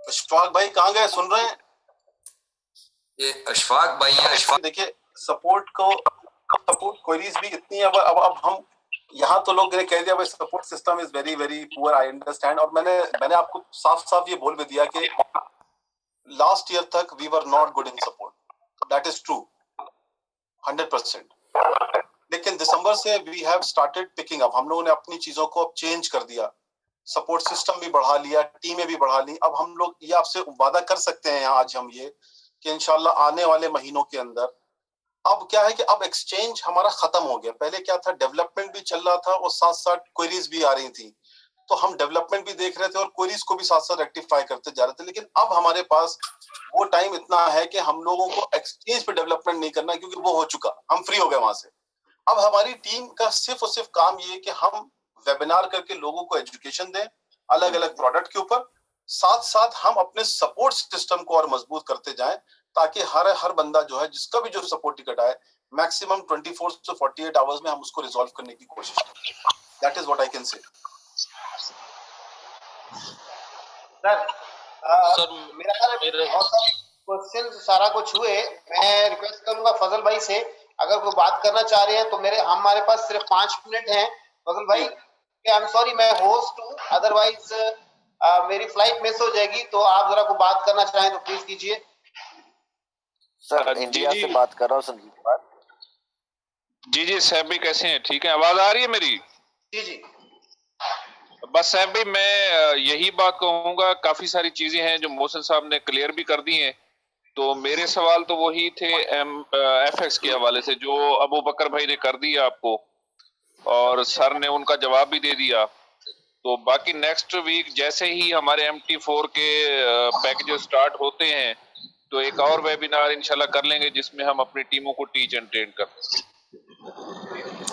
इशफाक भाई कहाँ गए, सुन रहे हैं? ये अशफाक भाई हैं। अशफाक देखिए सपोर्ट क्वेरीज भी इतनी है। अब हम यहाँ तो लोग ने कह दिया भाई support system is very very poor, I understand. और मैंने आपको साफ साफ ये बोल भी दिया कि लास्ट ईयर तक we were not good in support, that is true 100%। लेकिन दिसंबर से we have started picking up, हम लोगों ने अपनी चीजों को अब चेंज कर दिया, सपोर्ट सिस्टम भी बढ़ा लिया, टीमें भी बढ़ा ली। अब हम लोग ये आपसे वादा कर सकते हैं आज हम ये कि इंशाल्लाह आने वाले महीनों के अंदर, अब क्या है कि अब एक्सचेंज हमारा खत्म हो गया। पहले क्या था, डेवलपमेंट भी चल रहा था और साथ साथ क्वेरीज भी आ रही थी, तो हम डेवलपमेंट भी देख रहे थे और क्वेरीज को भी साथ साथ रेक्टिफाई करते जा रहे थे। लेकिन अब हमारे पास वो टाइम इतना है कि हम लोगों को एक्सचेंज पे डेवलपमेंट नहीं करना, क्योंकि वो हो चुका, हम फ्री हो गए वहां से। अब हमारी टीम का सिर्फ और सिर्फ काम ये कि हम वेबिनार करके लोगों को एजुकेशन दें अलग अलग प्रोडक्ट के ऊपर, साथ साथ हम अपने सपोर्ट सिस्टम को और मजबूत करते जाएं, ताकि हर बंदा जो है जिसका भी जो सपोर्ट टिकट आए मैक्सिमम 24 से 48 आवर्स में हम उसको रिजॉल्व करने की कोशिश करें। That is what I can say. Sir मेरा ख्याल है बहुत सारे क्वेश्चन सारा कुछ हुए, मैं रिक्वेस्ट करूंगा फजल भाई से, अगर कोई बात करना चाह रहे हैं तो हमारे पास सिर्फ 5 मिनट हैं। फजल भाई, आई एम सॉरी, मैं होस्ट हूँ, अदरवाइज मेरी फ्लाइट मिस हो जाएगी, तो आप जरा को बात करना चाहें तो प्लीज कीजिए। सर इंडिया से बात कर रहा हूँ, संदीप कुमार। जी साहब भाई, कैसे हैं? ठीक है, आवाज आ रही है मेरी? जी। बस साहब भाई, मैं यही बात कहूंगा, काफी सारी चीजें हैं जो मोहसिन साहब ने क्लियर भी कर दी हैं। तो मेरे सवाल तो वही थे FX के हवाले से, जो अबू बकर भाई ने कर दिया आपको, और सर ने उनका जवाब भी दे दिया। तो बाकी नेक्स्ट वीक जैसे ही हमारे MT4 के पैकेजेस स्टार्ट होते हैं, तो एक और वेबिनार इंशाल्लाह कर लेंगे जिसमें हम अपनी टीमों को टीच एंड ट्रेन कर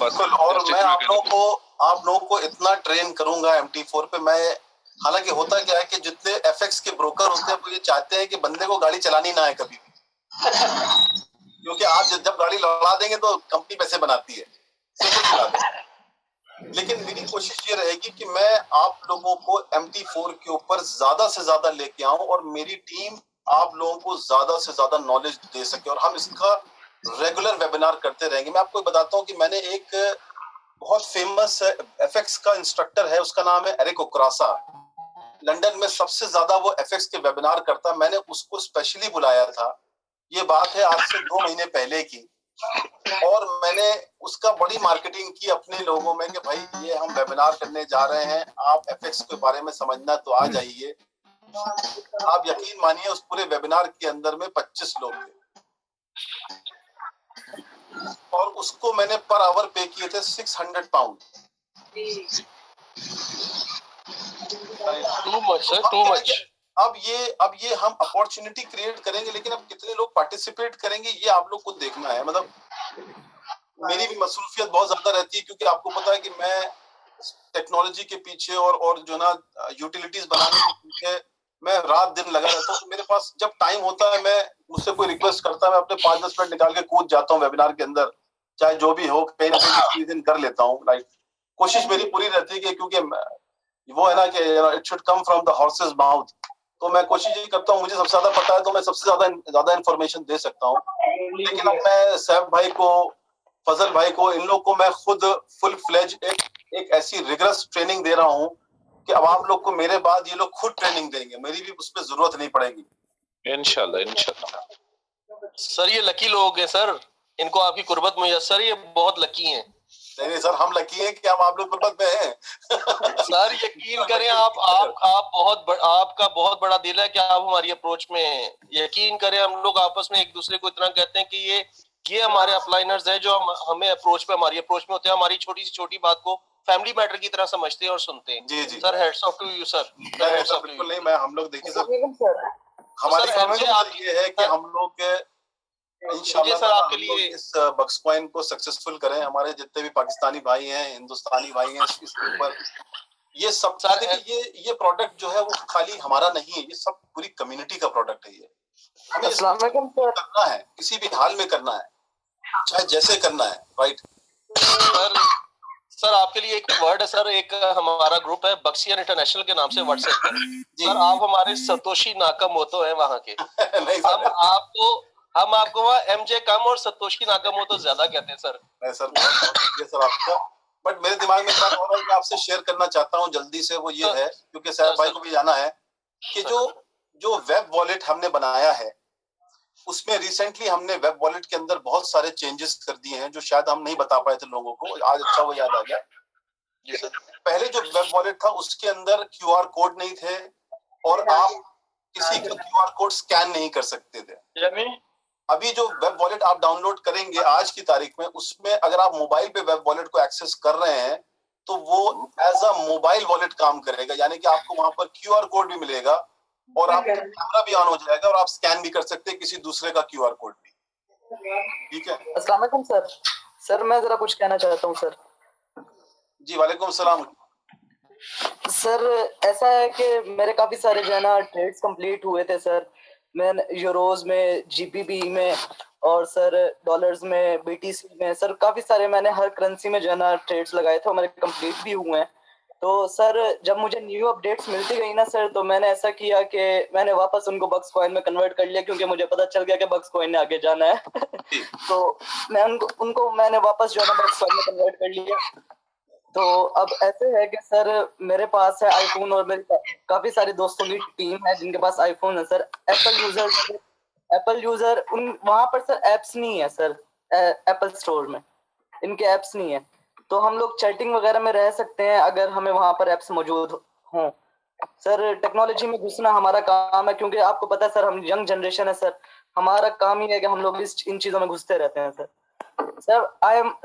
बस। और मैं आप लोगों को इतना ट्रेन करूंगा MT4 पे। मैं हालांकि होता क्या है कि जितने FX के ब्रोकर होते हैं वो ये चाहते हैं कि बंदे को गाड़ी चलानी ना है कभी भी क्योंकि आप जब गाड़ी लड़ा देंगे तो कंपनी पैसे बनाती है, लेकिन मेरी कोशिश ये रहेगी कि मैं आप लोगों को MT4 के ऊपर ज्यादा से ज्यादा लेके आऊं और मेरी टीम आप लोगों को ज्यादा से ज्यादा नॉलेज दे सके, और हम इसका रेगुलर वेबिनार करते रहेंगे। मैं आपको बताता हूं कि मैंने एक बहुत फेमस FX का इंस्ट्रक्टर है, उसका नाम है एरिक ओक्रासा। लंदन में सबसे ज्यादा वो FX के वेबिनार करता, मैंने उसको स्पेशली बुलाया था। ये बात है आज से 2 महीने पहले की, और मैंने उसका बड़ी मार्केटिंग की अपने लोगों में कि भाई ये हम वेबिनार करने जा रहे हैं, आप FX के बारे में समझना तो आ जाइए। आप यकीन मानिए उस पूरे वेबिनार के अंदर में 25 लोग थे और उसको मैंने पर आवर पे किए थे 600 pound. Too much sir, too much. अब ये हम अपॉर्चुनिटी क्रिएट करेंगे, लेकिन अब कितने लोग पार्टिसिपेट करेंगे ये आप लोग को देखना है। मतलब मेरी भी मसरूफियत बहुत ज्यादा रहती है, क्योंकि आपको पता है कि मैं टेक्नोलॉजी के पीछे और जो ना यूटिलिटीज बनाने के पीछे मैं रात दिन लगा रहता हूँ। तो मेरे पास जब टाइम होता है, मैं मुझसे कोई रिक्वेस्ट करता है, मैं अपने 5-10 मिनट निकाल के कूद जाता हूँ वेबिनार के अंदर, चाहे जो भी हो, कहीं ना कहीं दिन कर लेता हूँ। लाइक कोशिश मेरी पूरी रहती है कि क्योंकि वो है ना कि it should come from the horses mouth, तो मैं कोशिश यही करता हूँ, मुझे सबसे ज्यादा पता है तो मैं सबसे ज्यादा इन्फॉर्मेशन दे सकता हूँ। लेकिन अब मैं सैफ भाई को, फजल भाई को, इन लोग को मैं खुद फुल फ्लेज एक ऐसी रिगरस ट्रेनिंग दे रहा हूँ कि अब आप लोग को मेरे बाद ये लोग खुद ट्रेनिंग देंगे, मेरी भी उस पर जरूरत नहीं पड़ेगी इंशाल्लाह। सर ये लकी लोग हैं सर, इनको आपकी कुर्बत मुयस्सर, ये बहुत लकी हैं। नहीं सर, हम लकी हैं कि हम आप लोग कुर्बत में हैं। सर यकीन करें, आपका बहुत बड़ा दिल है कि आप हमारी अप्रोच में हैं। यकीन करें, हम लोग आपस में एक दूसरे को इतना कहते हैं कि ये हमारे अपलाइनर्स हैं जो हमें हमारी अप्रोच में होते हैं, हमारी छोटी सी छोटी बात को फैमिली मैटर की तरह समझते हैं और सुनते हैं। जी sir, heads off to you sir. बिल्कुल नहीं, मैं हम लोग देखिए सर, हमारी समझ ये है कि हम लोग इंशाल्लाह सर आपके लिए इस बक्स कॉइन को सक्सेसफुल करें। हमारे जितने भी पाकिस्तानी भाई हैं, हिंदुस्तानी भाई हैं, इसके ऊपर ये सब चाहते हैं कि ये प्रोडक्ट जो है वो खाली हमारा नहीं है, ये सब पूरी कम्युनिटी का प्रोडक्ट है। ये हमें करना है, किसी भी हाल में करना है, चाहे जैसे करना है। राइट सर, आपके लिए एक वर्ड है सर, एक हमारा ग्रुप है बक्सियन इंटरनेशनल के नाम से व्हाट्सएप पर। सर आप हमारे सतोशी नाकामोटो हैं वहाँ के। हम आपको वहाँ MJ कम और सतोशी नाकामोटो ज्यादा कहते हैं सर। नहीं सर, बहुत सर आपका, बट मेरे दिमाग में क्या हो रहा है कि आपसे शेयर करना चाहता हूँ जल्दी से, वो ये है क्योंकि साहब भाई को भी जाना है कि जो वेब वॉलेट हमने बनाया है, उसमें रिसेंटली हमने वेब वॉलेट के अंदर बहुत सारे चेंजेस कर दिए हैं जो शायद हम नहीं बता पाए थे लोगों को। आज अच्छा वो याद आ गया। पहले जो वेब वॉलेट था उसके अंदर QR कोड नहीं थे और आप किसी का QR कोड स्कैन नहीं कर सकते थे। अभी जो वेब वॉलेट आप डाउनलोड करेंगे आज की तारीख में, उसमें अगर आप मोबाइल पे वेब वॉलेट को एक्सेस कर रहे हैं तो वो एज अ मोबाइल वॉलेट काम करेगा, यानी कि आपको वहां पर QR कोड भी मिलेगा और आपका कैमरा भी ऑन हो जाएगा और आप स्कैन भी कर सकते हैं किसी दूसरे का QR कोड भी। ठीक है, अस्सलाम वालेकुम सर। सर मैं जरा कुछ कहना चाहता हूँ सर। जी वालेकुम सलाम। सर ऐसा है कि मेरे काफी सारे जो है ना ट्रेड्स कंप्लीट हुए थे सर। मैं यूरोज में, GBP में और सर डॉलर्स में, BTC में, सर काफी सारे मैंने हर करेंसी में जो है ना ट्रेड्स लगाए थे, मेरे कंप्लीट भी हुए हैं। तो सर जब मुझे न्यू अपडेट्स मिलती गई ना सर, तो मैंने ऐसा किया कि मैंने वापस उनको बक्स कॉइन में कन्वर्ट कर लिया, क्योंकि मुझे पता चल गया कि बक्स कॉइन ने आगे जाना है। तो मैं उनको मैंने वापस जो है ना बक्स कॉइन में कन्वर्ट कर लिया। तो अब ऐसे है कि सर मेरे पास है आईफोन, और मेरे काफी सारे दोस्तों की टीम है जिनके पास आईफोन है सर। एप्पल यूजर उन वहां पर सर एप्स नहीं है सर, एप्पल स्टोर में इनके एप्स नहीं है। तो हम लोग चैटिंग वगैरह में रह सकते हैं अगर हमें वहां पर एप्स मौजूद हों। सर टेक्नोलॉजी में घुसना हमारा काम है, क्योंकि आपको पता है सर हम यंग जनरेशन है सर, हमारा काम ही है कि हम लोग इन चीजों में घुसते रहते हैं सर।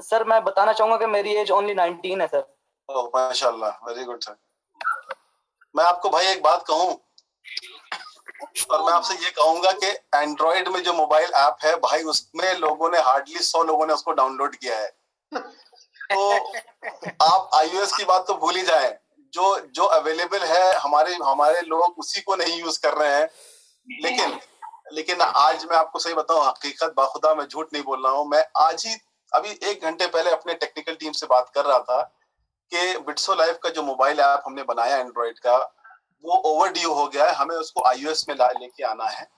सर मैं बताना चाहूंगा कि मेरी एज ओनली 19 है सर। ओह माशाल्लाह, वेरी गुड सर। मैं आपको भाई एक बात कहूं, और मैं आपसे ये कहूंगा कि एंड्रॉइड में जो मोबाइल ऐप है भाई, उसमें लोगों ने हार्डली 100 लोगों ने उसको डाउनलोड किया है। तो आप iOS की बात तो भूल ही जाएं, जो अवेलेबल है हमारे लोग उसी को नहीं यूज कर रहे हैं। लेकिन आज मैं आपको सही बताऊं, हकीकत बाखुदा मैं झूठ नहीं बोल रहा हूं। मैं आज ही अभी 1 घंटे पहले अपने टेक्निकल टीम से बात कर रहा था कि बिट्सो लाइफ का जो मोबाइल ऐप हमने बनाया एंड्रॉइड का, वो ओवरड्यू हो गया है, हमें उसको iOS में लेके आना है।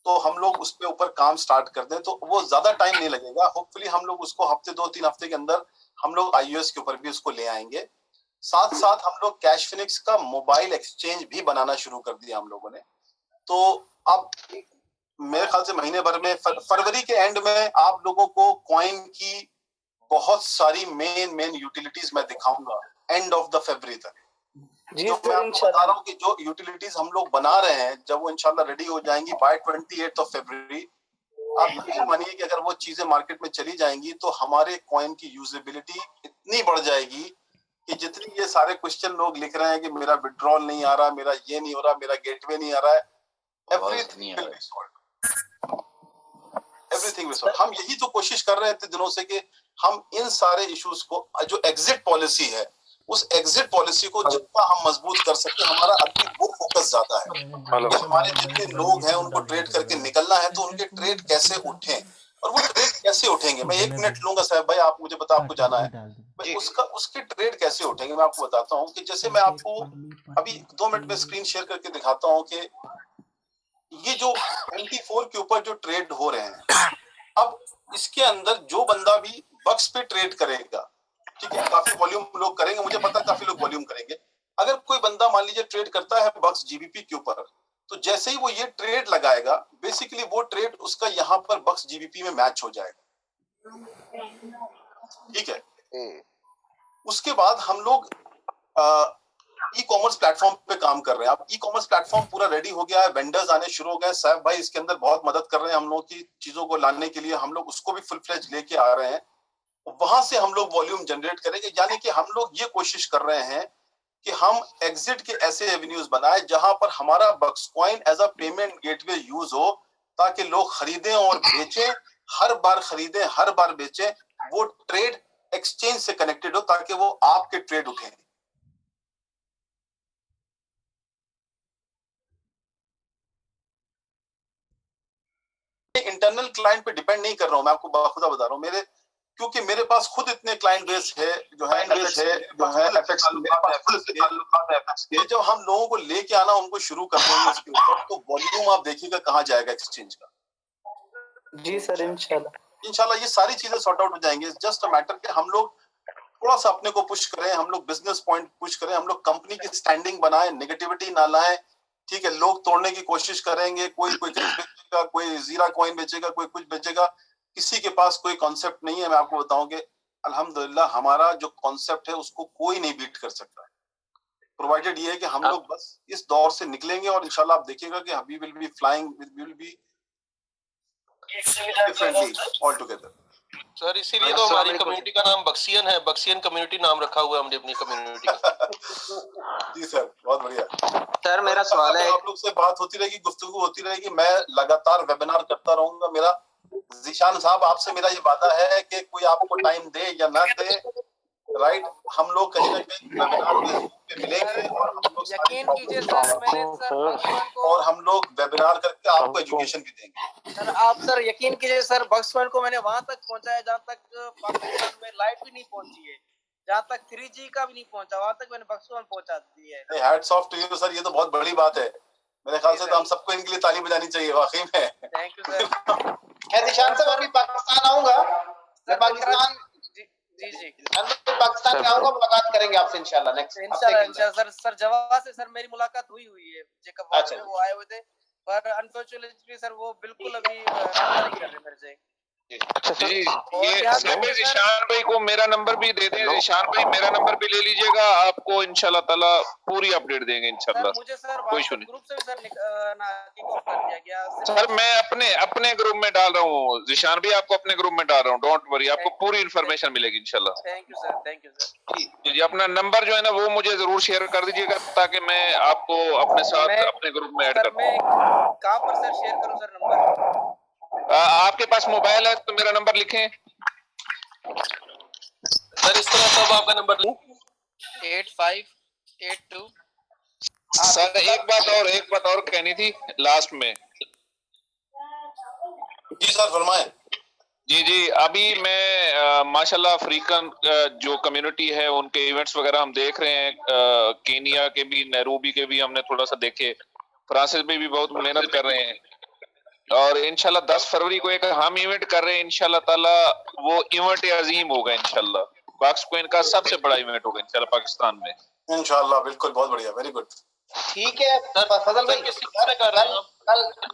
तो हम लोग उस पे ऊपर काम स्टार्ट कर दें तो वो ज्यादा टाइम नहीं लगेगा। होपफुली हम लोग उसको 2-3 हफ्ते के अंदर हम लोग iOS के ऊपर भी उसको ले आएंगे। साथ साथ हम लोग कैश फिनिक्स का मोबाइल एक्सचेंज भी बनाना शुरू कर दिया हम लोगों ने। तो अब मेरे ख्याल से महीने भर में फरवरी के एंड में आप लोगों को कॉइन की बहुत सारी मेन यूटिलिटीज मैं दिखाऊंगा एंड ऑफ द फरवरी तक। जो मैं आपको बता रहा हूँ कि जो यूटिलिटीज हम लोग बना रहे हैं, जब वो इंशाल्लाह रेडी हो जाएंगी बाय 28 फरवरी, आप यकीन मानिए कि अगर वो चीजें मार्केट में चली जाएंगी तो हमारे कॉइन की यूजेबिलिटी इतनी बढ़ जाएगी कि जितनी ये सारे क्वेश्चन लोग लिख रहे हैं कि मेरा विड्रॉल नहीं आ रहा, मेरा ये नहीं हो रहा, मेरा गेटवे नहीं आ रहा है, everything will be solved, everything will solve. हम यही तो कोशिश कर रहे थे दिनों से कि हम इन सारे इश्यूज को, जो एग्जिट पॉलिसी है, उस एग्जिट पॉलिसी को जितना हम मजबूत कर सके, हमारा अभी वो फोकस ज्यादा है कि हमारे जितने लोग हैं उनको ट्रेड करके निकलना है, तो उनके ट्रेड कैसे उठें और वो ट्रेड कैसे उठेंगे। मैं 1 मिनट लूंगा साहब भाई, आप मुझे बता, आपको जाना है, उसके ट्रेड कैसे उठेंगे मैं आपको बताता हूँ। कि जैसे मैं आपको अभी 2 मिनट में स्क्रीन शेयर करके दिखाता हूँ कि ये जो 24 के ऊपर जो ट्रेड हो रहे हैं, अब इसके अंदर जो बंदा भी बक्स पे ट्रेड करेगा, ठीक है, काफी वॉल्यूम लोग करेंगे, मुझे पता है काफी लोग वॉल्यूम करेंगे। अगर कोई बंदा मान लीजिए ट्रेड करता है बक्स जीबीपी के ऊपर, तो जैसे ही वो ये ट्रेड लगाएगा, बेसिकली वो ट्रेड उसका यहाँ पर बक्स जीबीपी में मैच हो जाएगा, ठीक है। उसके बाद हम लोग ई कॉमर्स प्लेटफॉर्म पे काम कर रहे हैं। अब ई कॉमर्स प्लेटफॉर्म पूरा रेडी हो गया है, वेंडर्स आने शुरू हो गए। साहब भाई इसके अंदर बहुत मदद कर रहे हैं हम लोग की चीजों को लाने के लिए, हम लोग उसको भी फुल फ्लेज लेके आ रहे हैं। वहां से हम लोग वॉल्यूम जनरेट करेंगे, यानी कि हम लोग ये कोशिश कर रहे हैं कि हम एग्जिट के ऐसे एवेन्यूज बनाए जहां पर हमारा bucks coin as a payment gateway use हो, ताकि लोग खरीदें और बेचें, हर बार खरीदें हर बार बेचें, वो ट्रेड एक्सचेंज से कनेक्टेड हो ताकि वो आपके ट्रेड उठे। इंटरनल क्लाइंट पे डिपेंड नहीं कर रहा हूं, मैं आपको बाखुदा बता रहा हूं। क्योंकि मेरे पास खुद इतने क्लाइंट बेस है जो है एफएक्स के, जब हम लोगों को लेके आना उनको शुरू कर देंगे इसके ऊपर, तो वॉल्यूम आप देखिएगा कहां जाएगा एक्सचेंज का। जी सर, इंशाल्लाह ये सारी चीजें सॉर्ट आउट हो जाएंगे। जस्ट अ मैटर कि हम लोग थोड़ा सा अपने को पुश करें, हम लोग बिजनेस पॉइंट पुश करें, हम लोग कंपनी की स्टैंडिंग बनाएं, नेगेटिविटी ना लाएं, ठीक है। लोग तोड़ने की कोशिश करेंगे, कोई बेचेगा, कोई जीरा कॉइन बेचेगा, कोई कुछ बेचेगा, किसी के पास कोई कॉन्सेप्ट नहीं है। मैं आपको बताऊं कि अल्हम्दुलिल्लाह हमारा जो कॉन्सेप्ट है उसको कोई नहीं बीट कर सकता है, प्रोवाइडेड ये है कि हम लोग बस इस दौर से निकलेंगे और इंशाल्लाह आप देखिएगा कि we will be flying, we will be differently all together. Sir इसीलिए तो हमारी कम्युनिटी का नाम बक्सियन है, बक्सियन कम्युनिटी नाम रखा हुआ है हमने अपनी कम्युनिटी का। जी सर, बहुत बढ़िया सर। मेरा सवाल है, आप लोग से बात होती रहेगी, गुफ्तगू होती रहेगी, मैं लगातार वेबिनार करता रहूंगा। मेरा जीशान साहब आपसे मेरा ये वादा है कि कोई आपको टाइम दे या ना दे, राइट, हम लोग कहीं ना कहीं वेबिनार पे मिलेंगे और हम लोग यकीन कीजिए सर, मैंने सर और हम लोग वेबिनार करके आपको एजुकेशन भी देंगे। सर आप सर यकीन कीजिए सर, बक्स कॉइन को मैंने वहां तक पहुंचाया जहां तक पाकिस्तान में लाइट भी नहीं पहुंची है। जहाँ तक 3G का भी नहीं पहुंचा वहां तक मैंने बक्स वन पहुंचा दी है। Hats off to you sir, ये तो बहुत बड़ी बात है। मेरे ख्याल से तो हम सबको इनके लिए ताली बजानी चाहिए वाकई में। Thank you sir. मैं निशान साहब अभी पाकिस्तान आऊंगा, मैं पाकिस्तान जी पाकिस्तान में आऊंगा, मुलाकात करेंगे आपसे इंशाल्लाह नेक्स्ट इंशाल्लाह। सर जवाब से सर मेरी मुलाकात हुई है जेकब अच्छा। में, वो आए हुए थे पर अनफॉर्चुनेटली सर वो बिल्कुल अभी रब्ता नहीं कर रहे मेरे से। जी ये सभी ज़िशान भाई को मेरा नंबर भी दे दें, ज़िशान भाई मेरा नंबर भी ले लीजिएगा, आपको इंशाल्लाह ताला पूरी अपडेट देंगे इंशाल्लाह। मुझे सर कोई इशू नहीं। ग्रुप से भी सर ना किक ऑफ कर दिया गया सर, मैं अपने ग्रुप में डाल रहा हूँ ज़िशान भाई, आपको अपने ग्रुप में डाल रहा हूँ, डोंट वरी, आपको पूरी इन्फॉर्मेशन मिलेगी इंशाल्लाह। Thank you sir, thank you sir. जी अपना नंबर जो है ना वो मुझे जरूर शेयर कर दीजिएगा ताकि मैं आपको अपने साथ अपने ग्रुप में ऐड कर दूं। कहाँ पर सर शेयर करूं सर नंबर? आपके पास मोबाइल है तो मेरा नंबर लिखें सर। इस तरह सब आपका नंबर 8582। सर एक बात और कहनी थी लास्ट में। जी सर फरमाएं। जी अभी मैं माशाल्लाह अफ्रीकन जो कम्युनिटी है उनके इवेंट्स वगैरह हम देख रहे हैं, केनिया के भी, नैरोबी के भी हमने थोड़ा सा देखे, फ्रांसिस में भी बहुत मेहनत कर रहे हैं और इंशाल्लाह 10 फरवरी को एक हम इवेंट कर रहे हैं इंशाल्लाह ताला, वो इवेंट अजीम होगा इंशाल्लाह, बॉक्स क्वीन का सबसे बड़ा इवेंट होगा इंशाल्लाह पाकिस्तान में इंशाल्लाह। बिल्कुल, बहुत बढ़िया, वेरी गुड। ठीक है फजल भाई,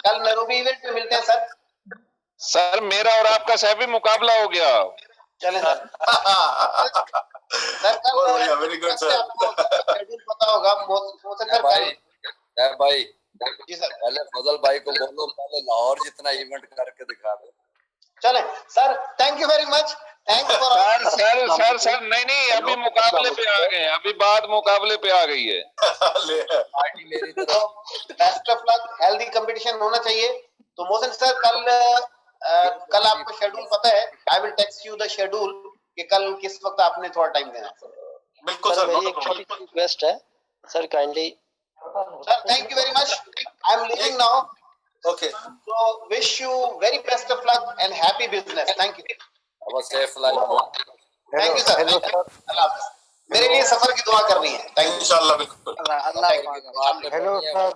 कल नैरोबी इवेंट में मिलते हैं सर। सर मेरा और आपका सहबी मुकाबला हो गया। चलें सर। सर बहुत बढ़िया, वेरी गुड सर। शेड्यूल पता होगा भाई जी सर। पहले फजल भाई को बोलो पहले लाहौर जितना इवेंट करके दिखा दो। चले sir, thank you very much. Thanks for sir नहीं अभी मुकाबले पे आ गए, अभी बात मुकाबले पे आ गई है। पार्टी मेरी तरफ। Best of luck, healthy competition होना चाहिए। तो मोहसिन सर कल आपको शेड्यूल पता है, I will text you the schedule कि कल किस वक्त आपने थोड़ा टाइम देना है। बिल्कुल सर, मेरी एक छोटी सी रिक्वेस्ट है sir, kindly sir thank you very much, I am leaving now. Okay, so wish you very best of luck and happy business. Thank you. अब safe life. Thank you sir. अल्लाह हाफ़िज़। मेरे लिए सफर की दुआ करनी है। थैंक यू इंशाल्लाह बिल्कुल। अल्लाह। Hello sir.